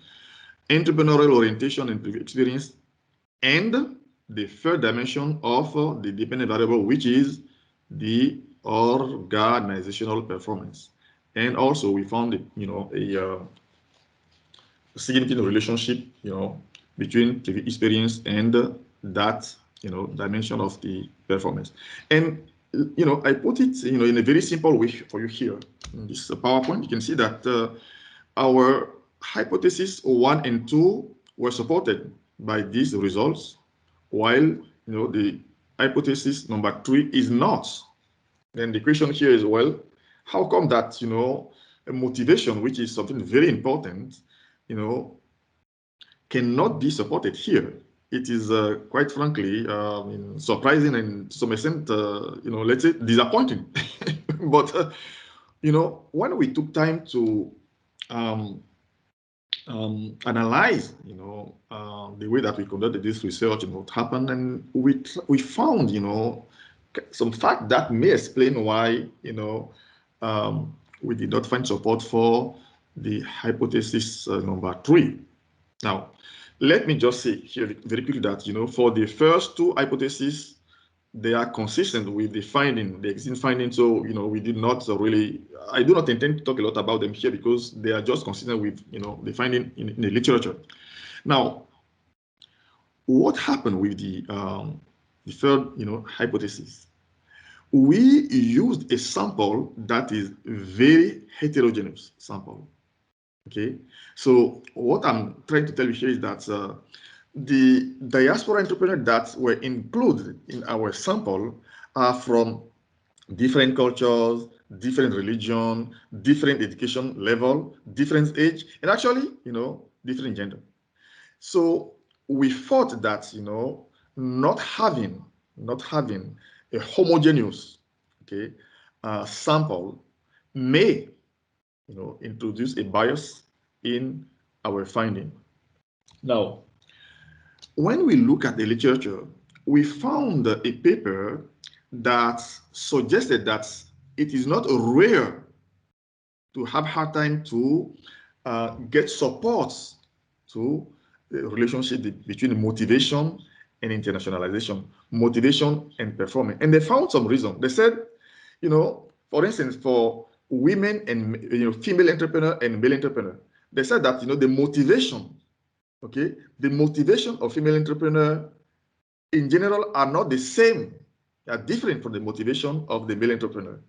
entrepreneurial orientation, and previous experience, and the third dimension of the dependent variable, which is the organizational performance. And also, we found, a significant relationship, between previous experience and that, dimension of the performance. And, I put it, in a very simple way for you here. In this PowerPoint, you can see that our hypothesis 1 and 2 were supported by these results, while, the hypothesis number 3 is not. Then the question here is, well, how come that, a motivation, which is something very important, cannot be supported here? It is quite frankly surprising and to some extent, let's say disappointing. But, when we took time to analyze, the way that we conducted this research and what happened, and we found, some fact that may explain why, we did not find support for the hypothesis number 3. Now, let me just say here very quickly that, for the first two hypotheses, they are consistent with the finding, the existing finding. So, we did not really, I do not intend to talk a lot about them here because they are just consistent with, the finding in the literature. Now, what happened with the third, hypothesis? We used a sample that is very heterogeneous sample. Okay, so what I'm trying to tell you here is that the diaspora entrepreneurs that were included in our sample are from different cultures, different religion, different education level, different age, and actually, different gender. So we thought that, not having a homogeneous, sample may, introduce a bias in our finding. Now, when we look at the literature, we found a paper that suggested that it is not rare to have hard time to get support to the relationship between motivation and internationalization, motivation and performance. And they found some reason. They said, for instance, for women and female entrepreneur and male entrepreneur, they said that the motivation, the motivation of female entrepreneur in general are not the same. They are different from the motivation of the male entrepreneur.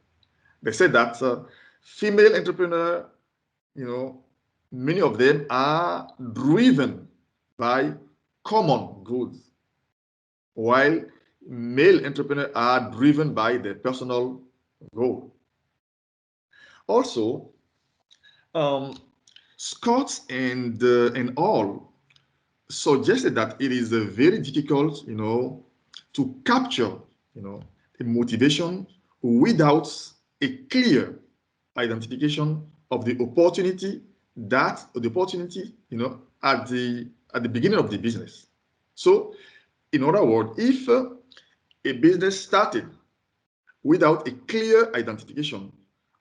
They said that female entrepreneur, many of them are driven by common goods, while male entrepreneurs are driven by their personal goal. Also, Scott and all suggested that it is very difficult, to capture, a motivation without a clear identification of the opportunity at the beginning of the business. So, in other words, if a business started without a clear identification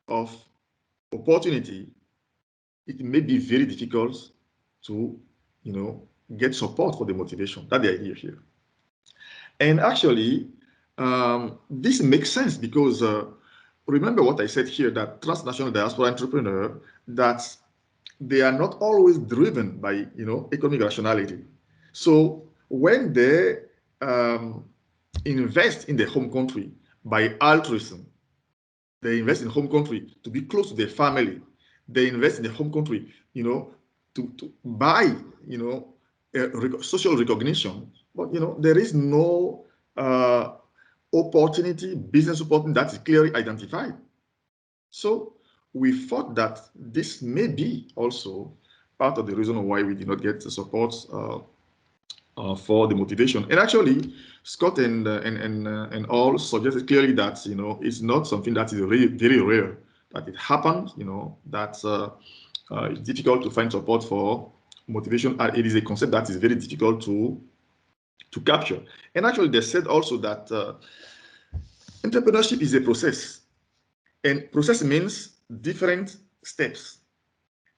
of opportunity, it may be very difficult to, get support for the motivation. That's the idea here. And actually, this makes sense because remember what I said here, that transnational diaspora entrepreneurs, that they are not always driven by, economic rationality. So when they invest in their home country by altruism, they invest in home country to be close to their family. They invest in the home country, to buy, social recognition. But, there is no opportunity, business opportunity that is clearly identified. So we thought that this may be also part of the reason why we did not get the support for the motivation. And actually, Scott and all suggested clearly that, you know, it's not something that is really very rare, that it happened, you know, that it's difficult to find support for motivation. It is a concept that is very difficult to capture. And actually, they said also that entrepreneurship is a process, and process means different steps.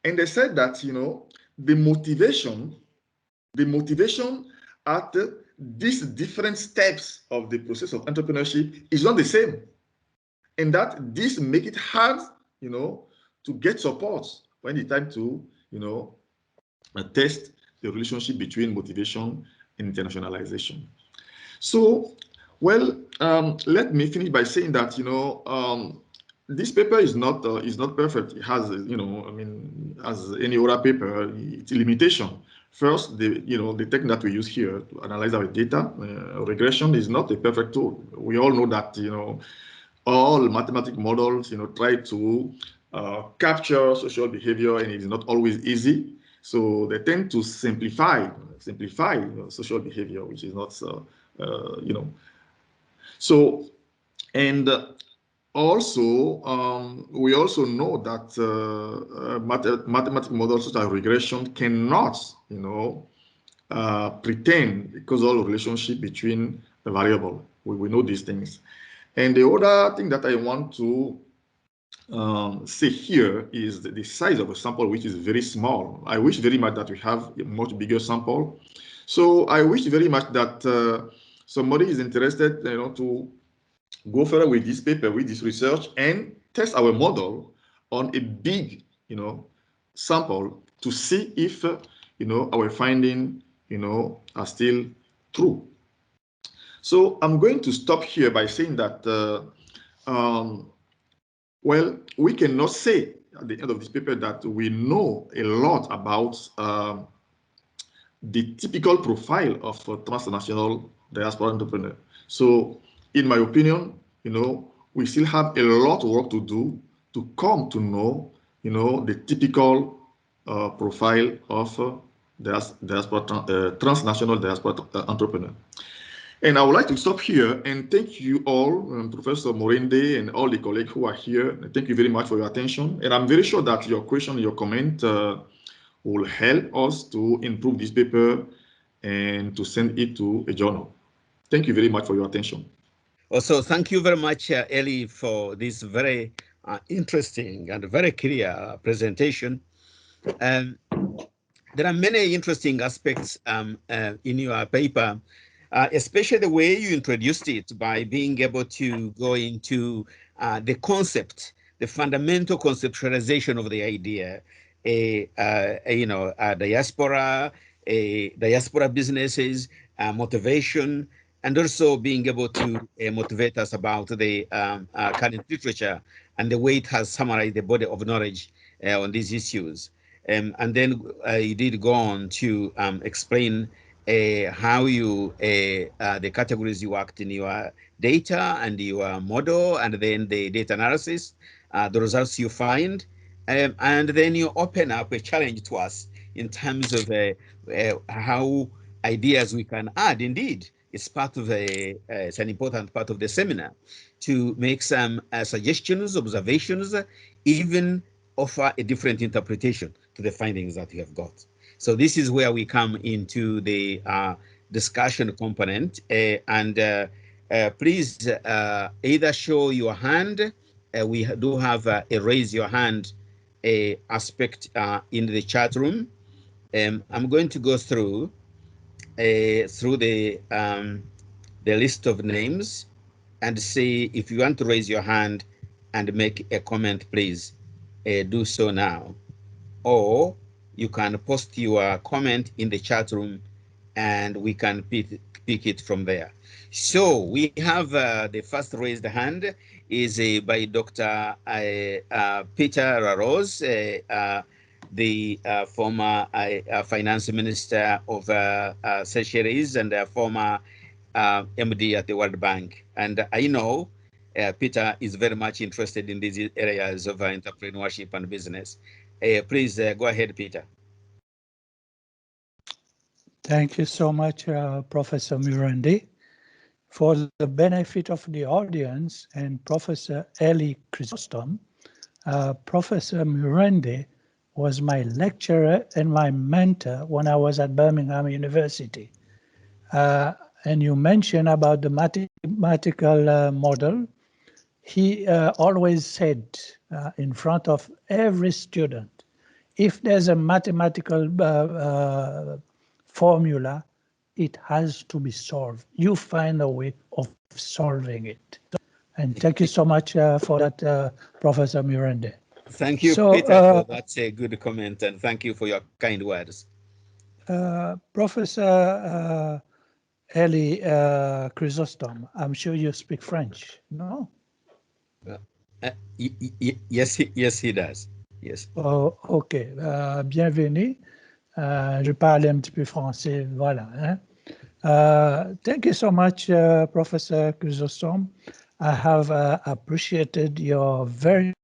And they said that, you know, the motivation at these different steps of the process of entrepreneurship is not the same, and that this make it hard, you know, to get support when it's time to, you know, test the relationship between motivation and internationalization. So, well, let me finish by saying that, you know, this paper is not perfect. It has, you know, I mean, as any other paper, it's a limitation. First, the technique that we use here to analyze our data, regression, is not a perfect tool. We all know that, you know, all mathematical models, you know, try to capture social behavior, and it's not always easy. So they tend to simplify you know, social behavior, which is not, you know. So, and also, we also know that mathematical models such as regression cannot, you know, pretend a causal relationship between the variable. We know these things. And the other thing that I want to say here is the size of a sample, which is very small. I wish very much that we have a much bigger sample. So I wish very much that somebody is interested, you know, to go further with this paper, with this research, and test our model on a big, you know, sample to see if, you know, our findings, you know, are still true. So I'm going to stop here by saying that, well, we cannot say at the end of this paper that we know a lot about the typical profile of a transnational diaspora entrepreneur. So, in my opinion, you know, we still have a lot of work to do to come to know, you know, the typical profile of transnational diaspora entrepreneur. And I would like to stop here and thank you all, Professor Murinde and all the colleagues who are here. Thank you very much for your attention. And I'm very sure that your question, your comment will help us to improve this paper and to send it to a journal. Thank you very much for your attention. Also, thank you very much, Elie, for this very interesting and very clear presentation. There are many interesting aspects in your paper, especially the way you introduced it by being able to go into the concept, the fundamental conceptualization of the idea, you know, diaspora businesses, motivation, and also being able to motivate us about the current literature and the way it has summarized the body of knowledge on these issues. And then you did go on to explain how you, the categories you worked in your data and your model, and then the data analysis, the results you find, and then you open up a challenge to us in terms of how ideas we can add. Indeed, it's part of it's an important part of the seminar to make some suggestions, observations, even offer a different interpretation to the findings that you have got. So this is where we come into the discussion component, and please either show your hand. We do have a raise your hand aspect in the chat room. I'm going to go through the list of names and see if you want to raise your hand and make a comment, please do so now. Or you can post your comment in the chat room and we can pick it from there. So we have the first raised hand is by Dr. Peter Rose, the former finance minister of Seychelles and former MD at the World Bank. And I know Peter is very much interested in these areas of entrepreneurship and business. Please go ahead, Peter. Thank you so much, Professor Murinde. For the benefit of the audience and Professor Elie Chrysostome, Professor Murinde was my lecturer and my mentor when I was at Birmingham University. And you mentioned about the mathematical model. He always said in front of every student, if there's a mathematical formula, it has to be solved. You find a way of solving it. And thank you so much for that, Professor Murinde. Thank you, Peter, for that's a good comment, and thank you for your kind words. Professor Elie Chrysostome, I'm sure you speak French, no? Yes, he does. Yes. Oh, ok. Bienvenue. Je parle un petit peu français, voilà. Hein? Thank you so much, Professor Chrysostome. I have appreciated your very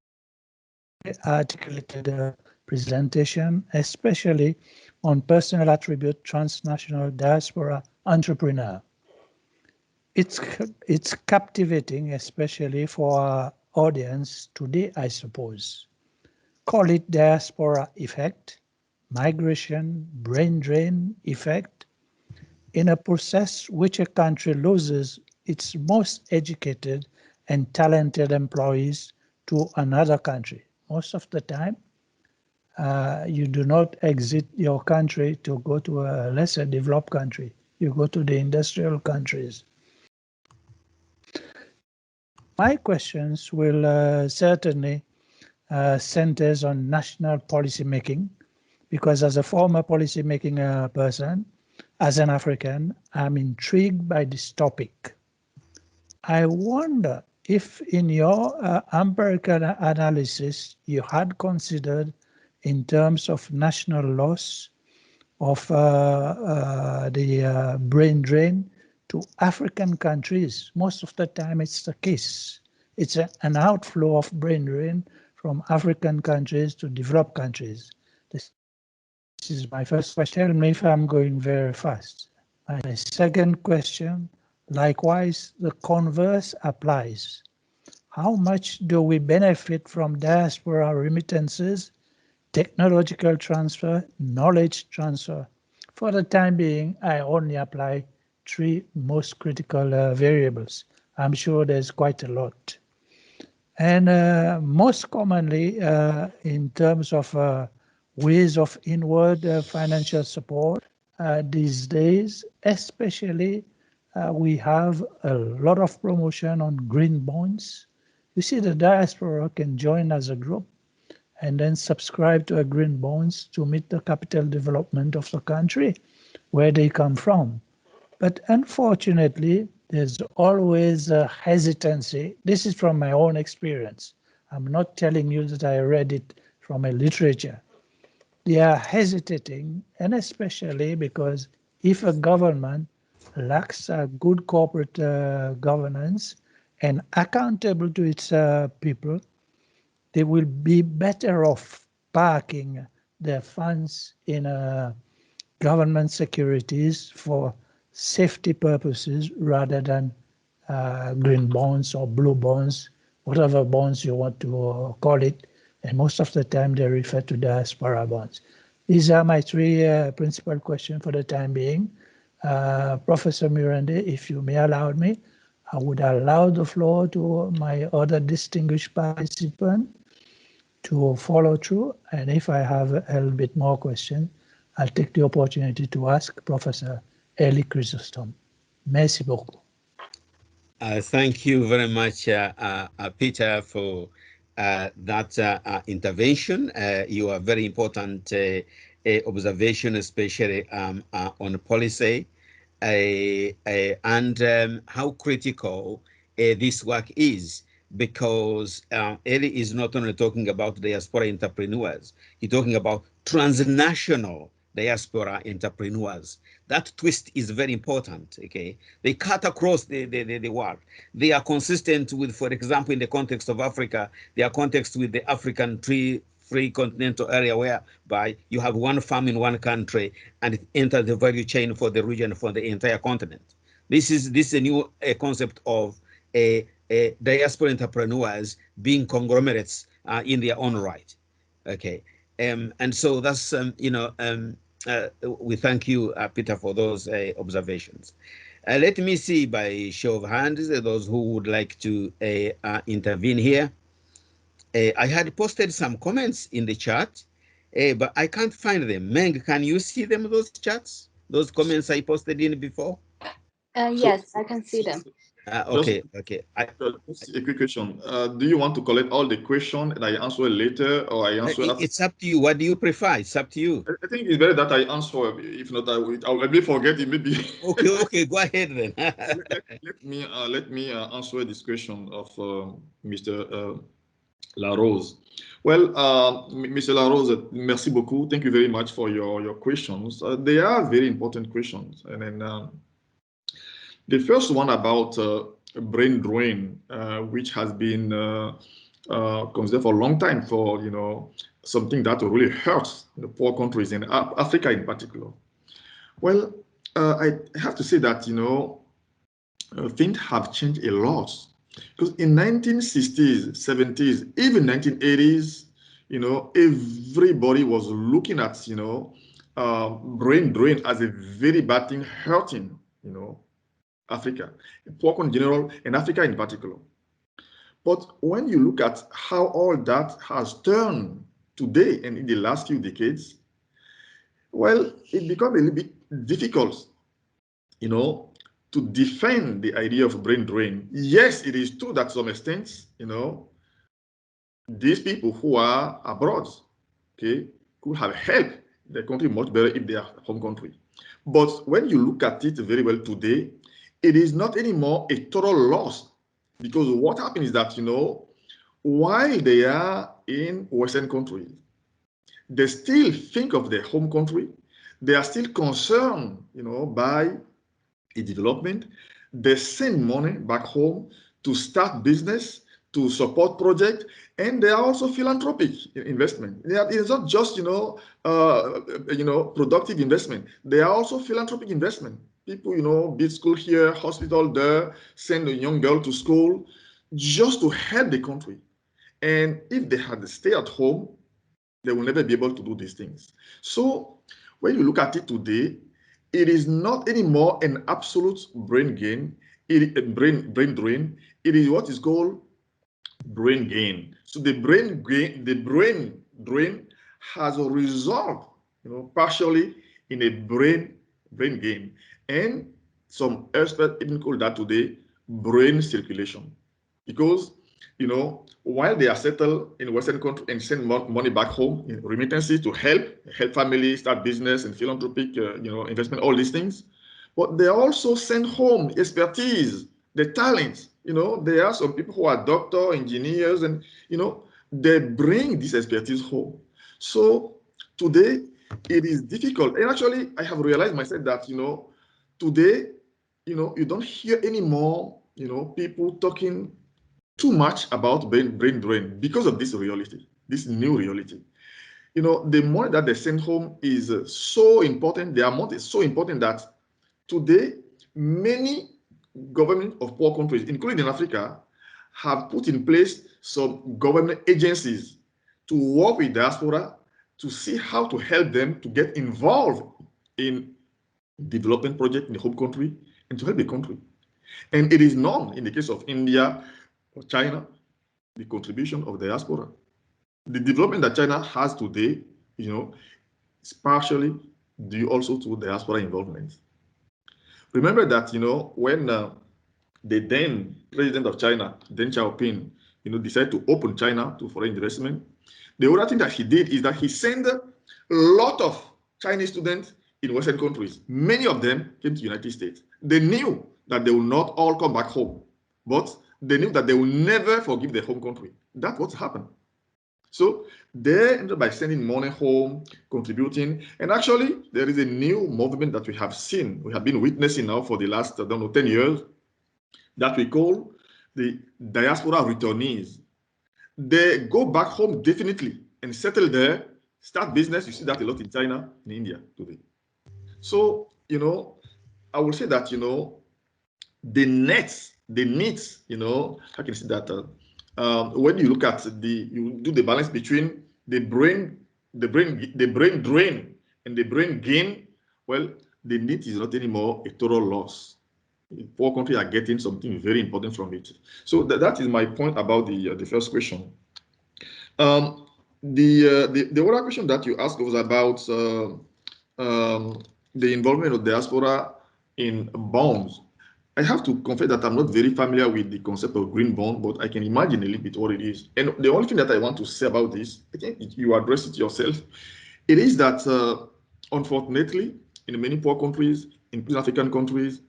articulated presentation, especially on personal attribute transnational diaspora entrepreneur. It's captivating, especially for our audience today, I suppose. Call it diaspora effect, migration, brain drain effect, in a process which a country loses its most educated and talented employees to another country. Most of the time, you do not exit your country to go to a lesser developed country. You go to the industrial countries. My questions will certainly centers on national policy making, because as a former policy making person, as an African, I'm intrigued by this topic. I wonder if in your empirical analysis, you had considered in terms of national loss of the brain drain to African countries. Most of the time it's the case. It's an outflow of brain drain from African countries to developed countries. This is my first question. Tell me if I'm going very fast. My second question, likewise, the converse applies. How much do we benefit from diaspora remittances, technological transfer, knowledge transfer? For the time being, I only apply three most critical variables. I'm sure there's quite a lot. And most commonly, in terms of ways of inward financial support, these days, especially, we have a lot of promotion on green bonds. You see, the diaspora can join as a group and then subscribe to a green bonds to meet the capital development of the country where they come from. But unfortunately, there's always a hesitancy. This is from my own experience. I'm not telling you that I read it from a literature. They are hesitating, and especially because if a government lacks a good corporate governance and accountable to its people, they will be better off parking their funds in government securities for safety purposes rather than green bonds or blue bonds, whatever bonds you want to call it. And most of the time they refer to diaspora bonds. These are my three principal questions for the time being. Professor Murinde, if you may allow me, I would allow the floor to my other distinguished participant to follow through. And if I have a little bit more questions, I'll take the opportunity to ask Professor Elie Chrysostome. Merci beaucoup. Thank you very much, Peter, for that intervention. You are very important observation, especially on policy and how critical this work is, because Elie is not only talking about diaspora entrepreneurs, he's talking about transnational diaspora entrepreneurs. That twist is very important, okay? They cut across the world. They are consistent with, for example, in the context of Africa, they are context with the African free continental area, whereby you have one farm in one country and it enters the value chain for the region, for the entire continent. This is a new concept of diaspora entrepreneurs being conglomerates in their own right, okay? And so that's, we thank you, Peter, for those observations. Let me see by show of hands, those who would like to intervene here. I had posted some comments in the chat, but I can't find them. Meng, can you see them, those chats? Those comments I posted in before? Yes, I can see them. Okay. Just a quick question. Do you want to collect all the questions and I answer later, or I answer after? It's up to you. What do you prefer? It's up to you. I think it's better that I answer. If not, I may forget it. Maybe. Okay. Go ahead then. let me answer this question of Mr. Larose. Well, Mr. Larose, merci beaucoup. Thank you very much for your questions. They are very important questions. And then the first one about brain drain, which has been considered for a long time for, something that really hurts the poor countries in Africa in particular. Well, I have to say that, things have changed a lot. Because in 1960s, 70s, even 1980s, everybody was looking at, brain drain as a very bad thing, hurting, Africa, poor in general, and Africa in particular. But when you look at how all that has turned today and in the last few decades, well, it becomes a little bit difficult, to defend the idea of brain drain. Yes, it is true that to some extent, these people who are abroad, okay, could have helped their country much better if they are home country. But when you look at it very well today, it is not anymore a total loss, because what happens is that, while they are in Western countries, they still think of their home country. They are still concerned, by the development. They send money back home to start business, to support projects, and they are also philanthropic investment. It's not just, productive investment. They are also philanthropic investment. People, build school here, hospital there, send a young girl to school just to help the country. And if they had to stay at home, they will never be able to do these things. So when you look at it today, it is not anymore an absolute brain gain, brain drain. It is what is called brain gain. So the brain drain has a result, partially in a brain gain. And some experts even call that today brain circulation. Because, while they are settled in Western country and send money back home in remittances to help families start business and philanthropic, investment, all these things, but they also send home expertise, the talents. There are some people who are doctors, engineers, and, they bring this expertise home. So today it is difficult. And actually, I have realized myself that, today, you don't hear anymore, people talking too much about brain drain because of this reality, this new reality. The money that they send home is so important. The amount is so important that today many governments of poor countries, including in Africa, have put in place some government agencies to work with diaspora to see how to help them to get involved in development projects in the home country and to help the country. And it is known in the case of India or China, the contribution of diaspora. The development that China has today, is partially due also to diaspora involvement. Remember that, when the then president of China, Deng Xiaoping, decided to open China to foreign investment, the other thing that he did is that he sent a lot of Chinese students in Western countries. Many of them came to the United States. They knew that they will not all come back home, but they knew that they will never forgive their home country. That's what happened. So they ended by sending money home, contributing. And actually, there is a new movement that we have seen, we have been witnessing now for the last, I don't know, 10 years, that we call the Diaspora Returnees. They go back home definitely and settle there, start business. You see that a lot in China, in India today. So, you know, I will say that, you know, the needs, you know, how can I say that? When you look at you do the balance between the brain drain and the brain gain, well, the need is not anymore a total loss. Poor countries are getting something very important from it. So that is my point about the first question. The other question that you asked was about the involvement of diaspora in bonds. I have to confess that I'm not very familiar with the concept of green bond, but I can imagine a little bit what it is. And the only thing that I want to say about this, I think you address it yourself, it is that unfortunately, in many poor countries, in African countries,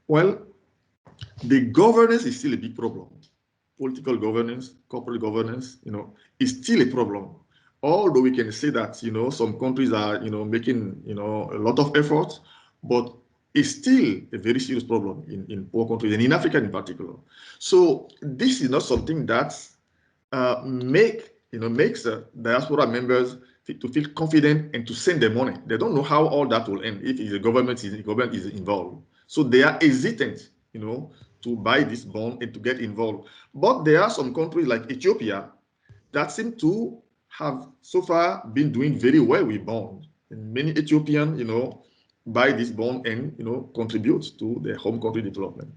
well, the governance is still a big problem. Political governance, corporate governance, you know, is still a problem. Although we can say that, you know, some countries are, you know, making, you know, a lot of efforts, but it's still a very serious problem in poor countries and in Africa in particular. So this is not something that makes diaspora members to feel confident and to send their money. They don't know how all that will end if the government is involved. So they are hesitant, you know, to buy this bond and to get involved. But there are some countries like Ethiopia that seem to have so far been doing very well with bonds. And many Ethiopians, you know, buy this bond and, you know, contribute to their home country development.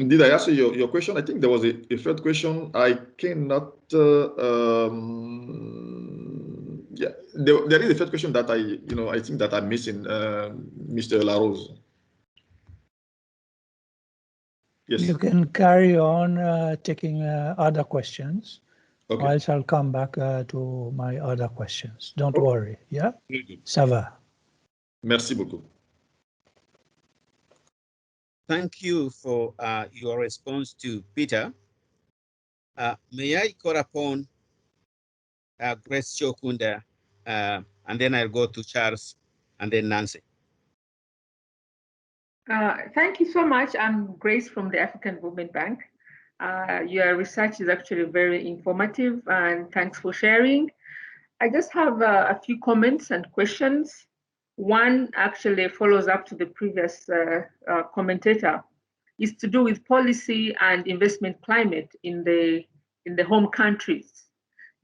Did I answer your question? I think there was a third question. I cannot. Yeah, there is a third question that I think that I'm missing, Mr. Larose. Yes. You can carry on taking other questions. Okay. I shall come back to my other questions. Don't worry. Yeah. Ça va. Merci beaucoup. Thank you for your response to Peter. May I call upon Grace Chokunda, and then I'll go to Charles and then Nancy. Thank you so much. I'm Grace from the African Development Bank. Your research is actually very informative, and thanks for sharing. I just have a few comments and questions. One actually follows up to the previous commentator. Is to do with policy and investment climate in the home countries.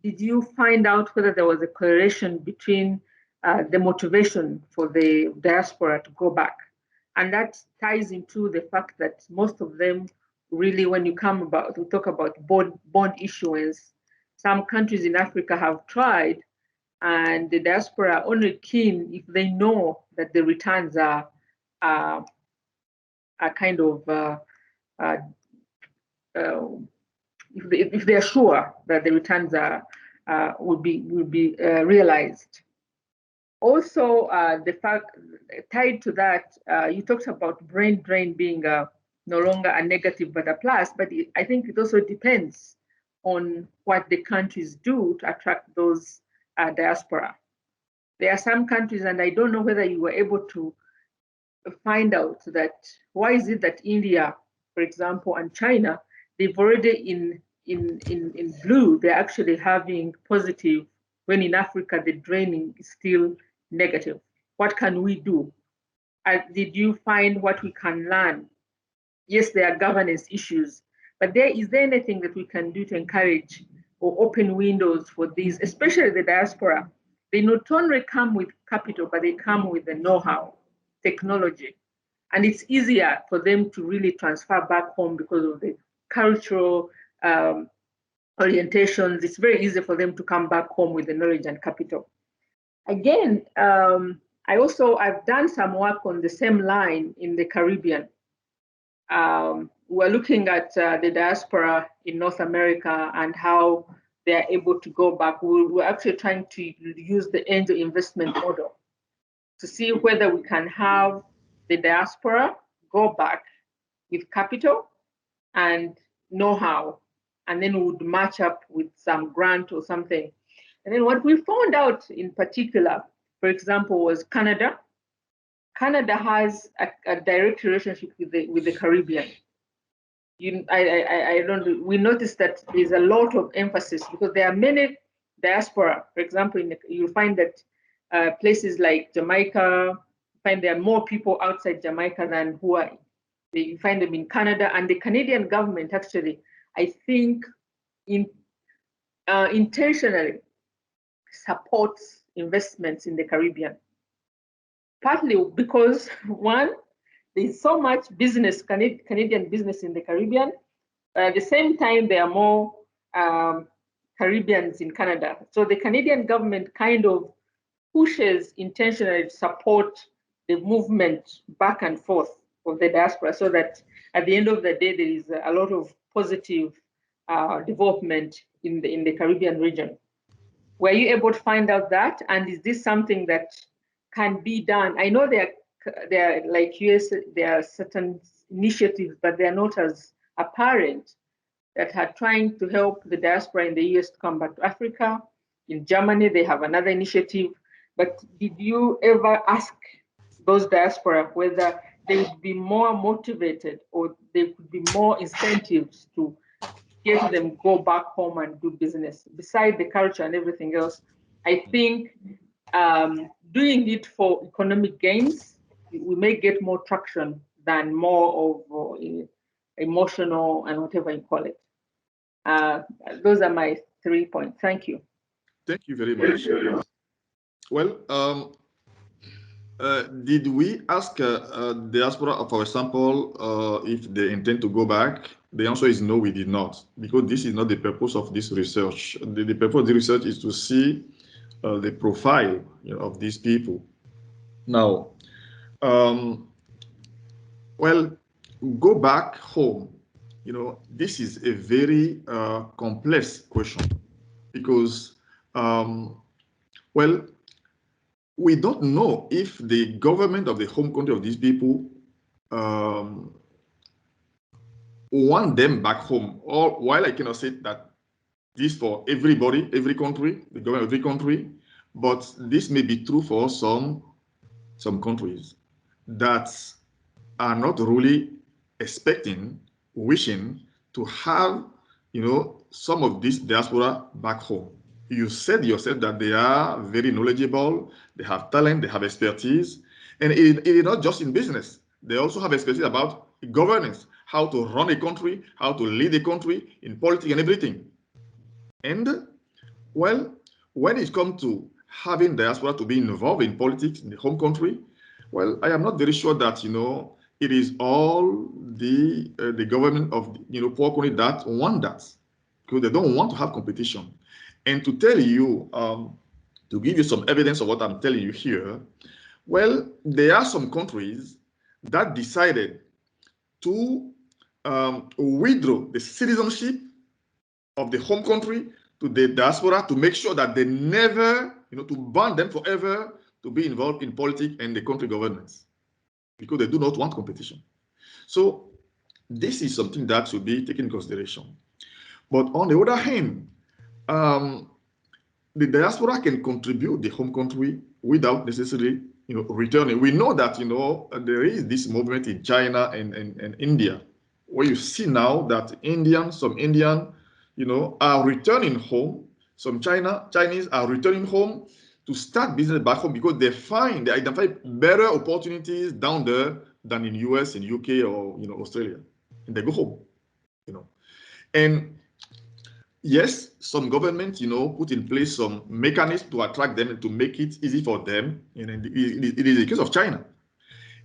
Did you find out whether there was a correlation between the motivation for the diaspora to go back? And that ties into the fact that most of them really, when you talk about bond issuance, some countries in Africa have tried, and the diaspora are only keen if they know that the returns are kind of if they are sure that the returns will be realized. Also, the fact tied to that, you talked about brain drain being no longer a negative but a plus, but I think it also depends on what the countries do to attract those diaspora. There are some countries, and I don't know whether you were able to find out that why is it that India, for example, and China, they've already in blue, they're actually having positive, when in Africa the draining is still negative. What can we do? Did you find what we can learn? Yes, there are governance issues, but is there anything that we can do to encourage or open windows for these, especially the diaspora? They not only come with capital, but they come with the know-how, technology. And it's easier for them to really transfer back home because of the cultural orientations. It's very easy for them to come back home with the knowledge and capital. Again, I've done some work on the same line in the Caribbean. We're looking at the diaspora in North America and how they're able to go back. We're actually trying to use the angel investment model to see whether we can have the diaspora go back with capital and know-how and then we would match up with some grant or something. And then what we found out in particular, for example, was Canada. Canada has a direct relationship with the Caribbean. We noticed that there's a lot of emphasis because there are many diaspora. For example, you find that places like Jamaica, find there are more people outside Jamaica than Hawaii. You find them in Canada, and the Canadian government actually, I think, intentionally supports investments in the Caribbean. Partly because, one, there's so much business, Canadian business in the Caribbean. At the same time, there are more Caribbeans in Canada. So the Canadian government kind of pushes intentionally to support the movement back and forth of the diaspora, so that at the end of the day, there is a lot of positive development in the Caribbean region. Were you able to find out that? And is this something that can be done? I know there are like US, there are certain initiatives, but they are not as apparent, that are trying to help the diaspora in the US to come back to Africa. In Germany, they have another initiative. But did you ever ask those diaspora whether they would be more motivated or there could be more incentives to get them go back home and do business? Beside the culture and everything else, I think doing it for economic gains, we may get more traction than more of emotional and whatever you call it. Those are my 3 points. Thank you. Thank you very much. Well, did we ask diaspora, for example, if they intend to go back? The answer is no, we did not, because this is not the purpose of this research. The purpose of the research is to see the profile, of these people. Now, well, go back home. This is a very complex question because, well, we don't know if the government of the home country of these people want them back home. Or while I cannot say that this for everybody, every country, the government of every country, but this may be true for some countries that are not really expecting, wishing to have, some of this diaspora back home. You said yourself that they are very knowledgeable, they have talent, they have expertise, and it is not just in business. They also have expertise about governance, how to run a country, how to lead a country in politics and everything. And, well, when it comes to having diaspora to be involved in politics in the home country, well, I am not very sure that, it is all the government of, poor country that want that, because they don't want to have competition. And to tell you, to give you some evidence of what I'm telling you here, well, there are some countries that decided to withdraw the citizenship of the home country to the diaspora to make sure that they never, to ban them forever to be involved in politics and the country governance, because they do not want competition. So this is something that should be taken into consideration. But on the other hand, the diaspora can contribute the home country without necessarily, returning. We know that, there is this movement in China and India, where you see now that some Indian, are returning home. Some Chinese are returning home to start business back home because they identify better opportunities down there than in US, in UK, or Australia, and they go home. And yes, some governments, put in place some mechanisms to attract them and to make it easy for them. And it is the case of China.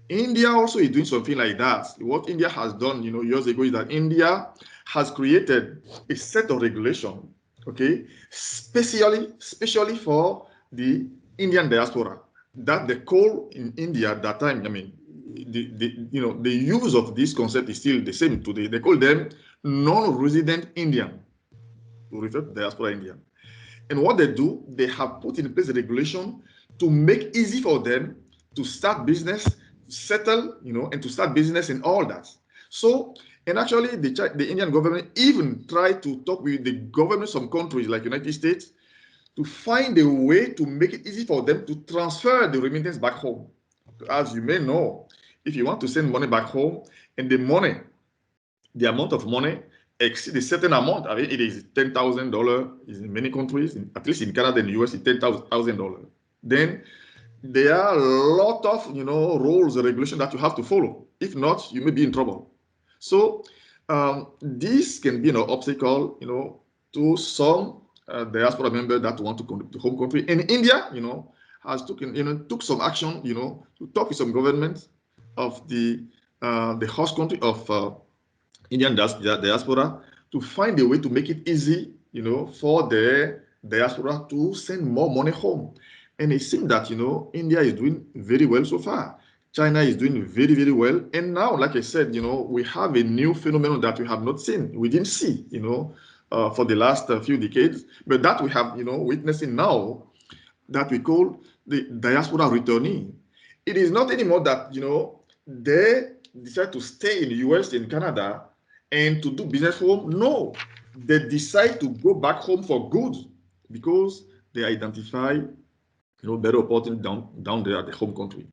India also is doing something like that. What India has done, years ago, is that India has created a set of regulations, okay, especially for the Indian diaspora, that the call in India at that time, the use of this concept is still the same today. They call them non-resident Indian, to refer to diaspora Indian. And what they do, they have put in place a regulation to make easy for them to start business, settle, and to start business and all that. So And actually, the Indian government even tried to talk with the governments of some countries like United States to find a way to make it easy for them to transfer the remittance back home. As you may know, if you want to send money back home and the amount of money exceeds a certain amount, I mean, it is $10,000 in many countries, at least in Canada and the US, it's $10,000. Then there are a lot of, rules and regulations that you have to follow. If not, you may be in trouble. So this can be an obstacle, to some diaspora members that want to come to home country. And India, has took some action, to talk with some governments of the host country of Indian diaspora to find a way to make it easy, for the diaspora to send more money home. And it seems that, India is doing very well so far. China is doing very, very well. And now, like I said, we have a new phenomenon that we have not seen. We didn't see, for the last few decades, but that we have, witnessing now, that we call the diaspora returnee. It is not anymore that, they decide to stay in the US, in Canada, and to do business home. No, they decide to go back home for good because they identify, better opportunity down there at the home country.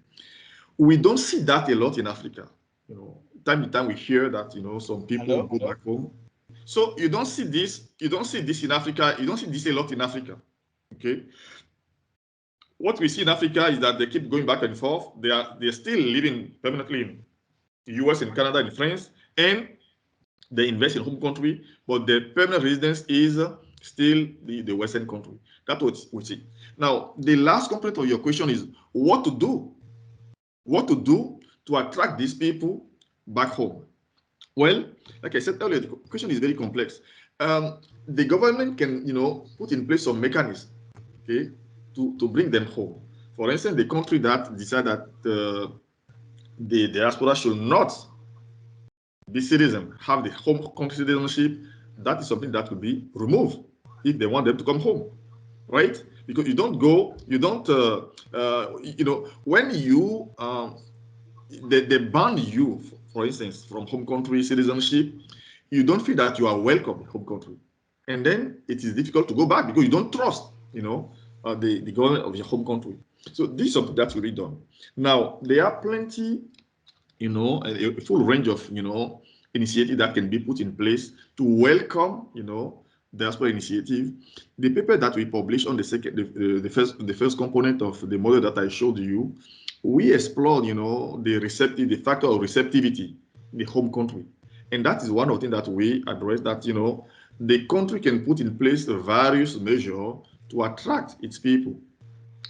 We don't see that a lot in Africa. Time to time we hear that, some people go back home. So you don't see this. You don't see this in Africa. You don't see this a lot in Africa. Okay. What we see in Africa is that they keep going back and forth. They're still living permanently in the US and Canada and France, and they invest in home country, but their permanent residence is still the Western country. That's what we see. Now, the last component of your question is what to do. What to do to attract these people back home? Well, like I said earlier, the question is very complex. The government can, put in place some mechanisms, okay, to bring them home. For instance, the country that decide that the diaspora should not be citizen, have the home country citizenship, that is something that will be removed if they want them to come home, right? Because you don't go, you don't, when you, they ban you, for instance, from home country citizenship, you don't feel that you are welcome in home country. And then it is difficult to go back because you don't trust, the government of your home country. So this is something that will be done. Now, there are plenty, a full range of, initiatives that can be put in place to welcome, diaspora initiative. The paper that we published on the first component of the model that I showed you, we explored, the factor of receptivity in the home country. And that is one of the things that we address, that, the country can put in place various measures to attract its people,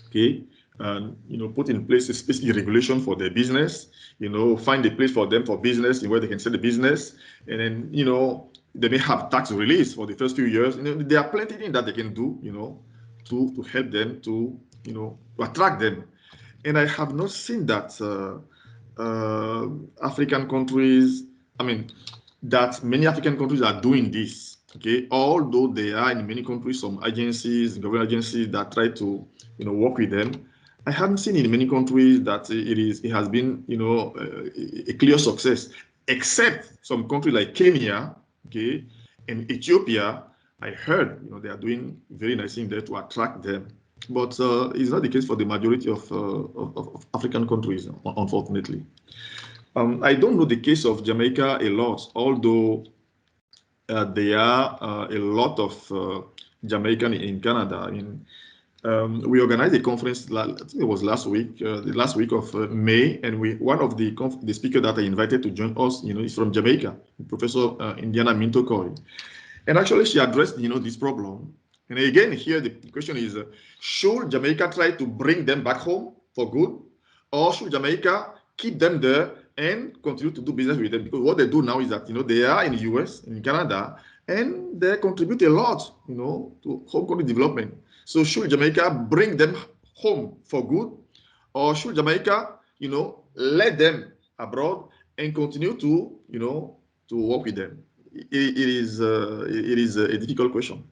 okay? And, put in place a specific regulation for their business, find a place for them for business where they can sell the business. And then, they may have tax release for the first few years. There are plenty of things that they can do, to help them to attract them. And I have not seen that African countries, that many African countries are doing this, okay? Although there are in many countries some agencies, government agencies that try to, work with them. I haven't seen in many countries that it has been, a clear success, except some countries like Kenya, okay, and Ethiopia. I heard, they are doing very nice things there to attract them. But it's not the case for the majority of African countries, unfortunately. I don't know the case of Jamaica a lot, although there are a lot of Jamaican in Canada. We organized a conference, I think it was last week, the last week of May, and one of the speakers that I invited to join us, is from Jamaica, Professor Indiana Minto-Coy. And actually she addressed, this problem. And again, here the question is, should Jamaica try to bring them back home for good? Or should Jamaica keep them there and continue to do business with them? Because what they do now is that, they are in the US, in Canada, and they contribute a lot, to home country development. So should Jamaica bring them home for good? Or should Jamaica, let them abroad and continue to, to work with them? It is a difficult question.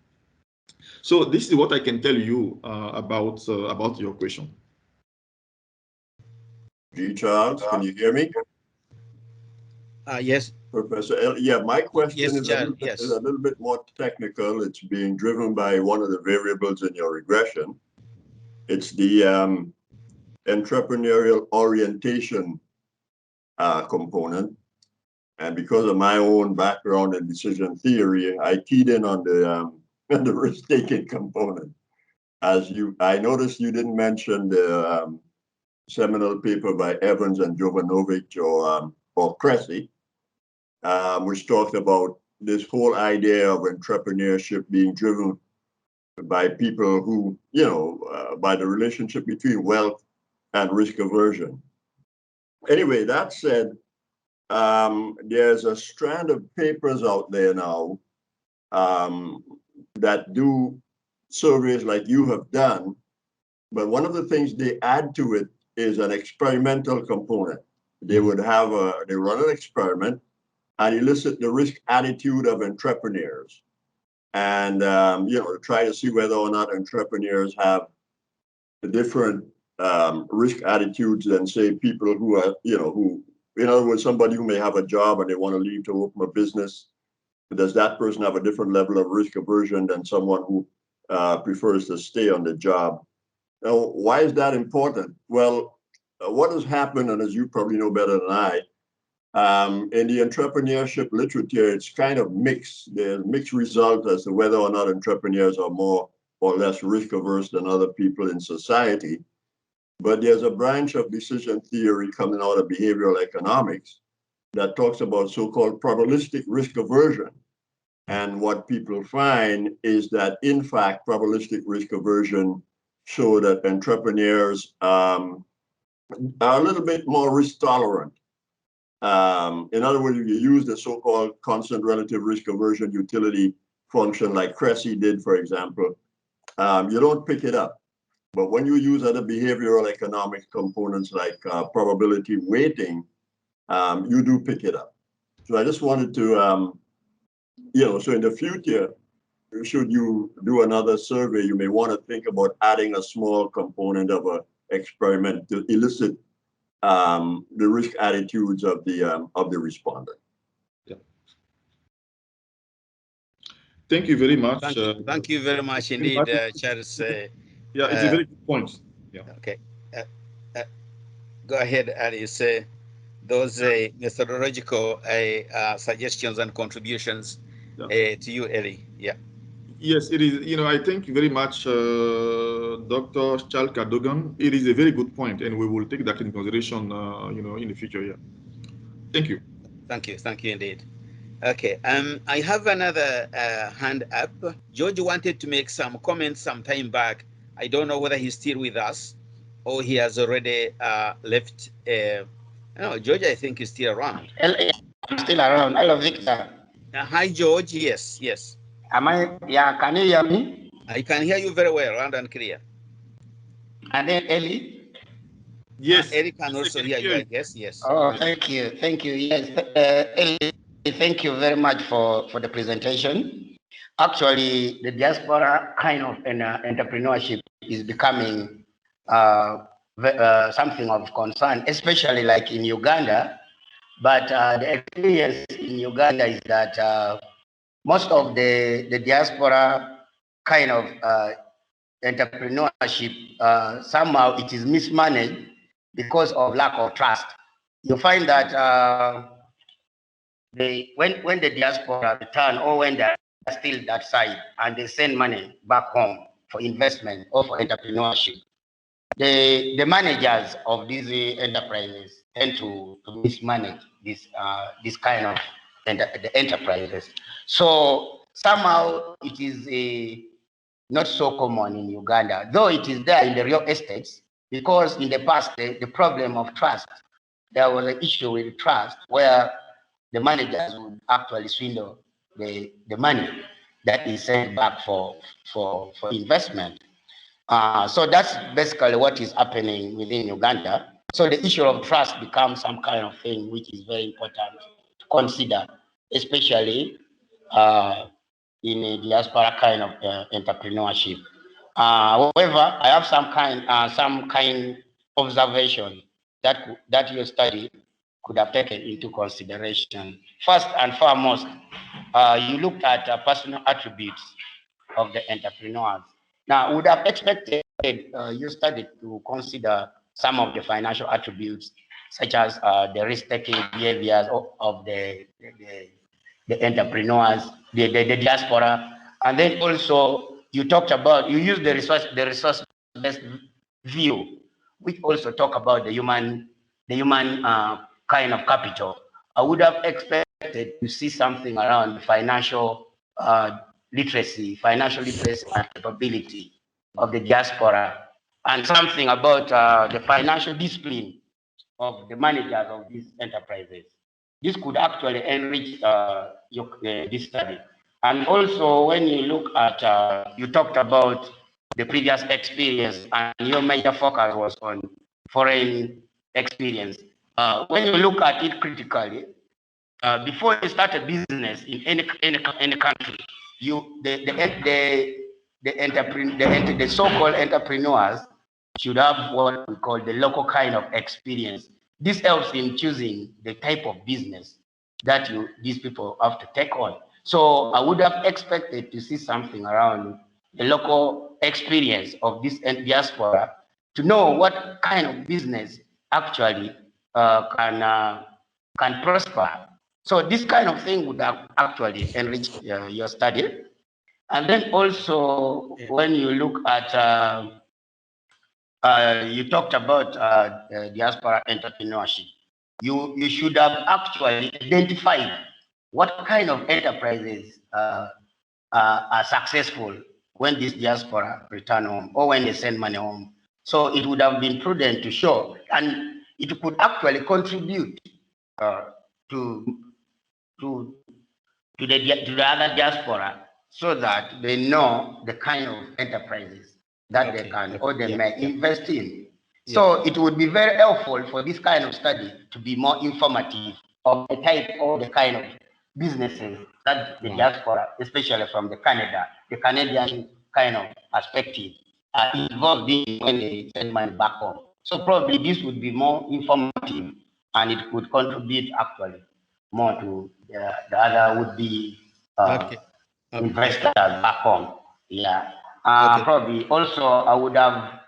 So this is what I can tell you about your question. G. Charles, can you hear me? Yes, Professor Elie. Yeah, my question Yes, is Charles, is a little bit more technical. It's being driven by one of the variables in your regression. It's the entrepreneurial orientation component. And because of my own background in decision theory, I keyed in on the the risk-taking component. I noticed you didn't mention the seminal paper by Evans and Jovanovic or Cressy, which talked about this whole idea of entrepreneurship being driven by people who, by the relationship between wealth and risk aversion. Anyway, that said, there's a strand of papers out there now that do surveys like you have done, but one of the things they add to it is an experimental component. They would they run an experiment and elicit the risk attitude of entrepreneurs, and try to see whether or not entrepreneurs have the different risk attitudes than, say, people who are, who, in other words, somebody who may have a job and they want to leave to open a business. Does that person have a different level of risk aversion than someone who prefers to stay on the job? Now, why is that important? Well, what has happened, and as you probably know better than I, in the entrepreneurship literature, it's kind of mixed. There's mixed results as to whether or not entrepreneurs are more or less risk averse than other people in society. But there's a branch of decision theory coming out of behavioral economics that talks about so-called probabilistic risk aversion. And what people find is that, in fact, probabilistic risk aversion show that entrepreneurs are a little bit more risk tolerant. In other words, if you use the so-called constant relative risk aversion utility function like Cressy did, for example, you don't pick it up. But when you use other behavioral economics components like probability weighting, you do pick it up. So I just wanted to, so in the future, should you do another survey, you may want to think about adding a small component of an experiment to elicit the risk attitudes of the respondent. Yeah. Thank you very much. Thank you very much indeed, Charles. Yeah, it's a very good point. Yeah. Okay. Go ahead, Elie. Say those methodological suggestions and contributions to you, Elie. Yeah. Yes, it is. I thank you very much, Dr. Charles Cadogan. It is a very good point, and we will take that into consideration, in the future. Yeah. Thank you. Thank you. Thank you indeed. Okay. I have another hand up. George wanted to make some comments some time back. I don't know whether he's still with us or he has already left. No, George, I think is still around. I'm still around. Hello, Victor. Hi, George. Yes. Am I? Yeah, can you hear me? I can hear you very well, loud and clear. And then Elie? Yes. Elie can also hear you, I guess. Yes. Oh, thank you. Yes, Elie, thank you very much for the presentation. Actually, the diaspora kind of entrepreneurship is becoming something of concern, especially like in Uganda. But the experience in Uganda is that most of the diaspora kind of entrepreneurship, somehow it is mismanaged because of lack of trust. You find that when the diaspora return or when they're still that side and they send money back home for investment or for entrepreneurship, the managers of these enterprises tend to mismanage this kind of the enterprises. So somehow it is not so common in Uganda, though it is there in the real estates, because in the past, the problem of trust, there was an issue with trust where the managers would actually swindle the money that is sent back for investment. So that's basically what is happening within Uganda. So the issue of trust becomes some kind of thing which is very important to consider, especially in a diaspora kind of entrepreneurship. However, I have some kind observation that you study could have taken into consideration. First and foremost, you looked at personal attributes of the entrepreneurs. Now, would have expected you studied to consider some of the financial attributes, such as the risk-taking behaviors of the entrepreneurs, the diaspora, and then also you talked about, you used the resource-based view, which also talk about the human kind of capital. I would have expected to see something around financial literacy and capability of the diaspora, and something about the financial discipline of the managers of these enterprises. This could actually enrich this study. And also, when you look at, you talked about the previous experience, and your major focus was on foreign experience. When you look at it critically, before you start a business in any country, the so-called entrepreneurs should have what we call the local kind of experience. This helps in choosing the type of business that these people have to take on. So I would have expected to see something around the local experience of this diaspora to know what kind of business actually can prosper. So this kind of thing would have actually enriched your study. And then also, when you look at, you talked about diaspora entrepreneurship, you should have actually identified what kind of enterprises are successful when this diaspora return home or when they send money home. So it would have been prudent to show, and it could actually contribute to the other diaspora, so that they know the kind of enterprises that they can or they may invest in. So it would be very helpful for this kind of study to be more informative of the type or the kind of businesses that the diaspora, especially from the Canadian kind of perspective, are involved in when they send money back home. So probably this would be more informative, and it could contribute actually more to the other would be investors back home. Yeah. Probably also I would have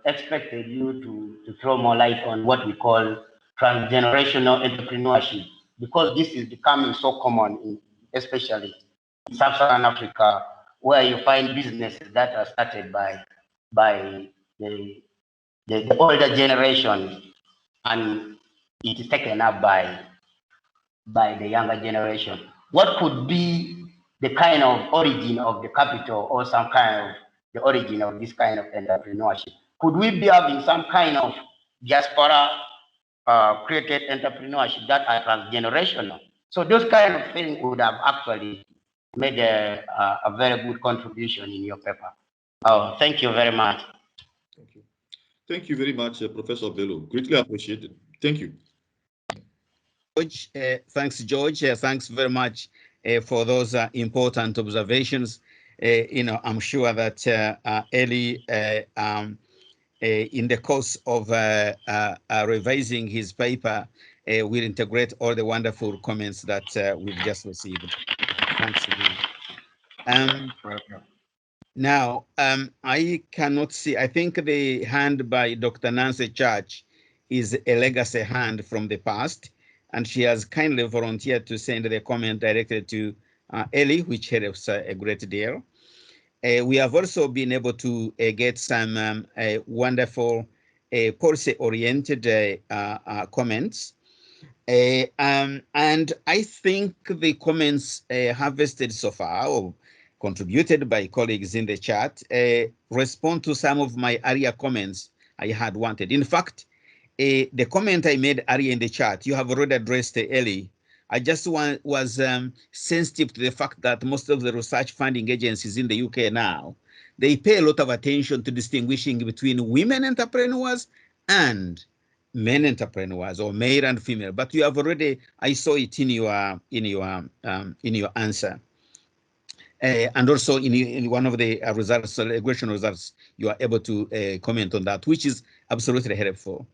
expected you to throw more light on what we call transgenerational entrepreneurship, because this is becoming so common, especially in Sub-Saharan Africa, where you find businesses that are started by the older generation, and it is taken up by the younger generation. What could be the kind of origin of the capital, or some kind of the origin of this kind of entrepreneurship? Could we be having some kind of diaspora created entrepreneurship that are transgenerational? So those kind of things would have actually made a very good contribution in your paper. Thank you very much. Thank you. Thank you very much, Professor Bello. Greatly appreciated. Thank you. George, thanks, George. Thanks very much for those important observations. I'm sure that Elie, in the course of revising his paper, will integrate all the wonderful comments that we've just received. Thanks again. Now, I cannot see, I think the hand by Dr. Nancy Church is a legacy hand from the past, and she has kindly volunteered to send the comment directed to Elie, which helps a great deal. We have also been able to get some wonderful policy-oriented comments. And I think the comments harvested so far, or contributed by colleagues in the chat, respond to some of my earlier comments I had wanted. In fact, the comment I made earlier in the chat, you have already addressed, Elie. I just was sensitive to the fact that most of the research funding agencies in the UK now, they pay a lot of attention to distinguishing between women entrepreneurs and men entrepreneurs, or male and female. But you have already, I saw it in your answer. And also in one of the results, regression results, you are able to comment on that, which is absolutely helpful.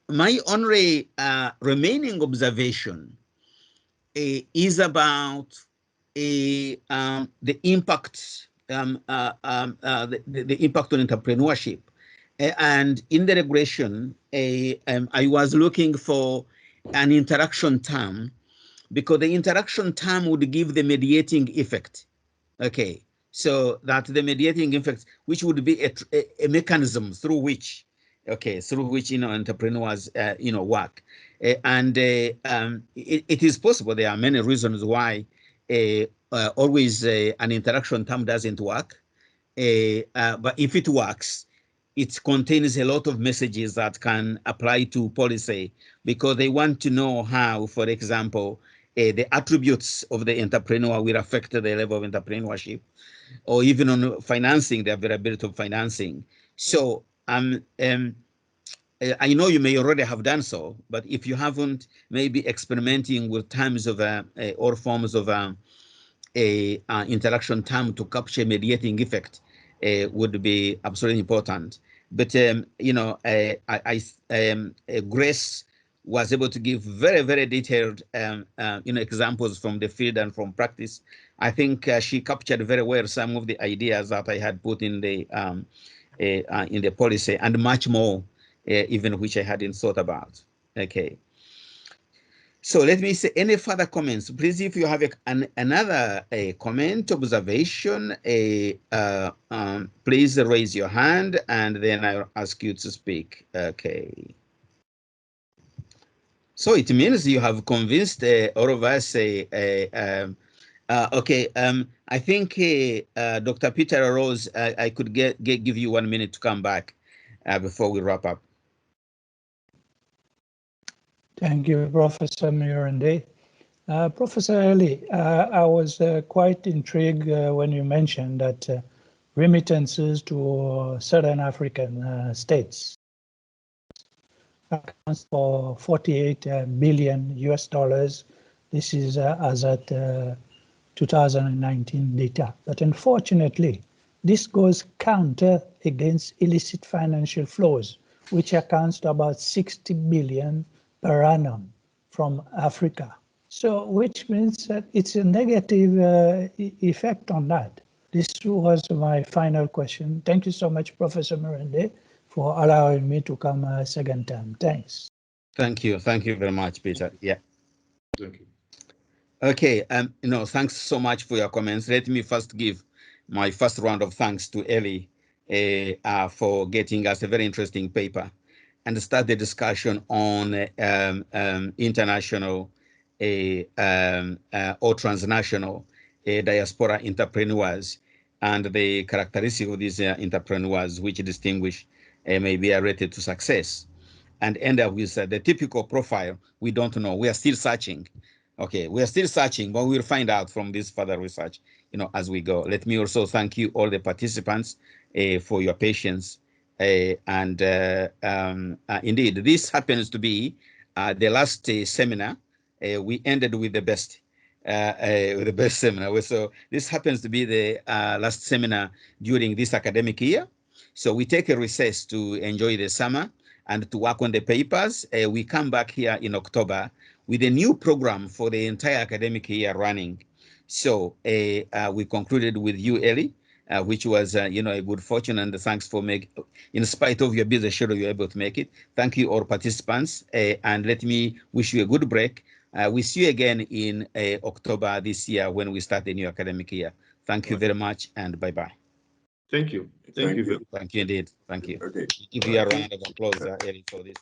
my only remaining observation is about the impact, the impact on entrepreneurship. And in the regression, I was looking for an interaction term, because the interaction term would give the mediating effect. Okay, so that the mediating effect, which would be a mechanism through which, entrepreneurs, work. And it is possible. There are many reasons why always an interaction term doesn't work. But if it works, it contains a lot of messages that can apply to policy, because they want to know how, for example, the attributes of the entrepreneur will affect the level of entrepreneurship, or even on financing, the availability of financing. So I know you may already have done so, but if you haven't, maybe experimenting with terms of or forms of interaction term to capture mediating effect would be absolutely important. But Grace was able to give very, very detailed examples from the field and from practice. I think she captured very well some of the ideas that I had put in the policy, and much more even which I hadn't thought about. Okay. So let me say, any further comments? Please, if you have another comment, observation, please raise your hand, and then I'll ask you to speak. Okay. So it means you have convinced all of us. Okay. I think Dr. Peter Rose, I could give you 1 minute to come back before we wrap up. Thank you, Professor Murinde. Professor Elie, I was quite intrigued when you mentioned that remittances to certain African states accounts for 48 billion US dollars. This is as at 2019 data. But unfortunately, this goes counter against illicit financial flows, which accounts to about 60 billion per annum from Africa. So, which means that it's a negative effect on that. This was my final question. Thank you so much, Professor Murinde, for allowing me to come a second time. Thanks. Thank you. Thank you very much, Peter. Yeah. Thank you. Okay. Thanks so much for your comments. Let me first give my first round of thanks to Elie for getting us a very interesting paper, and start the discussion on international or transnational diaspora entrepreneurs, and the characteristics of these entrepreneurs which distinguish may be rated to success, and end up with the typical profile. We don't know. We are still searching. Okay, we are still searching, but we'll find out from this further research, as we go. Let me also thank you, all the participants, for your patience. Indeed, this happens to be the last seminar. We ended with the best. With the best seminar. So this happens to be the last seminar during this academic year. So we take a recess to enjoy the summer and to work on the papers. We come back here in October with a new program for the entire academic year running. So we concluded with you, Elie, which was, a good fortune, and thanks for in spite of your busy schedule, you're able to make it. Thank you, all participants, and let me wish you a good break. We'll see you again in October this year when we start the new academic year. Thank you very much, and bye-bye. Thank you. Thank you. Thank you indeed. Thank you. Okay. Give you a round of applause, Elie, for this.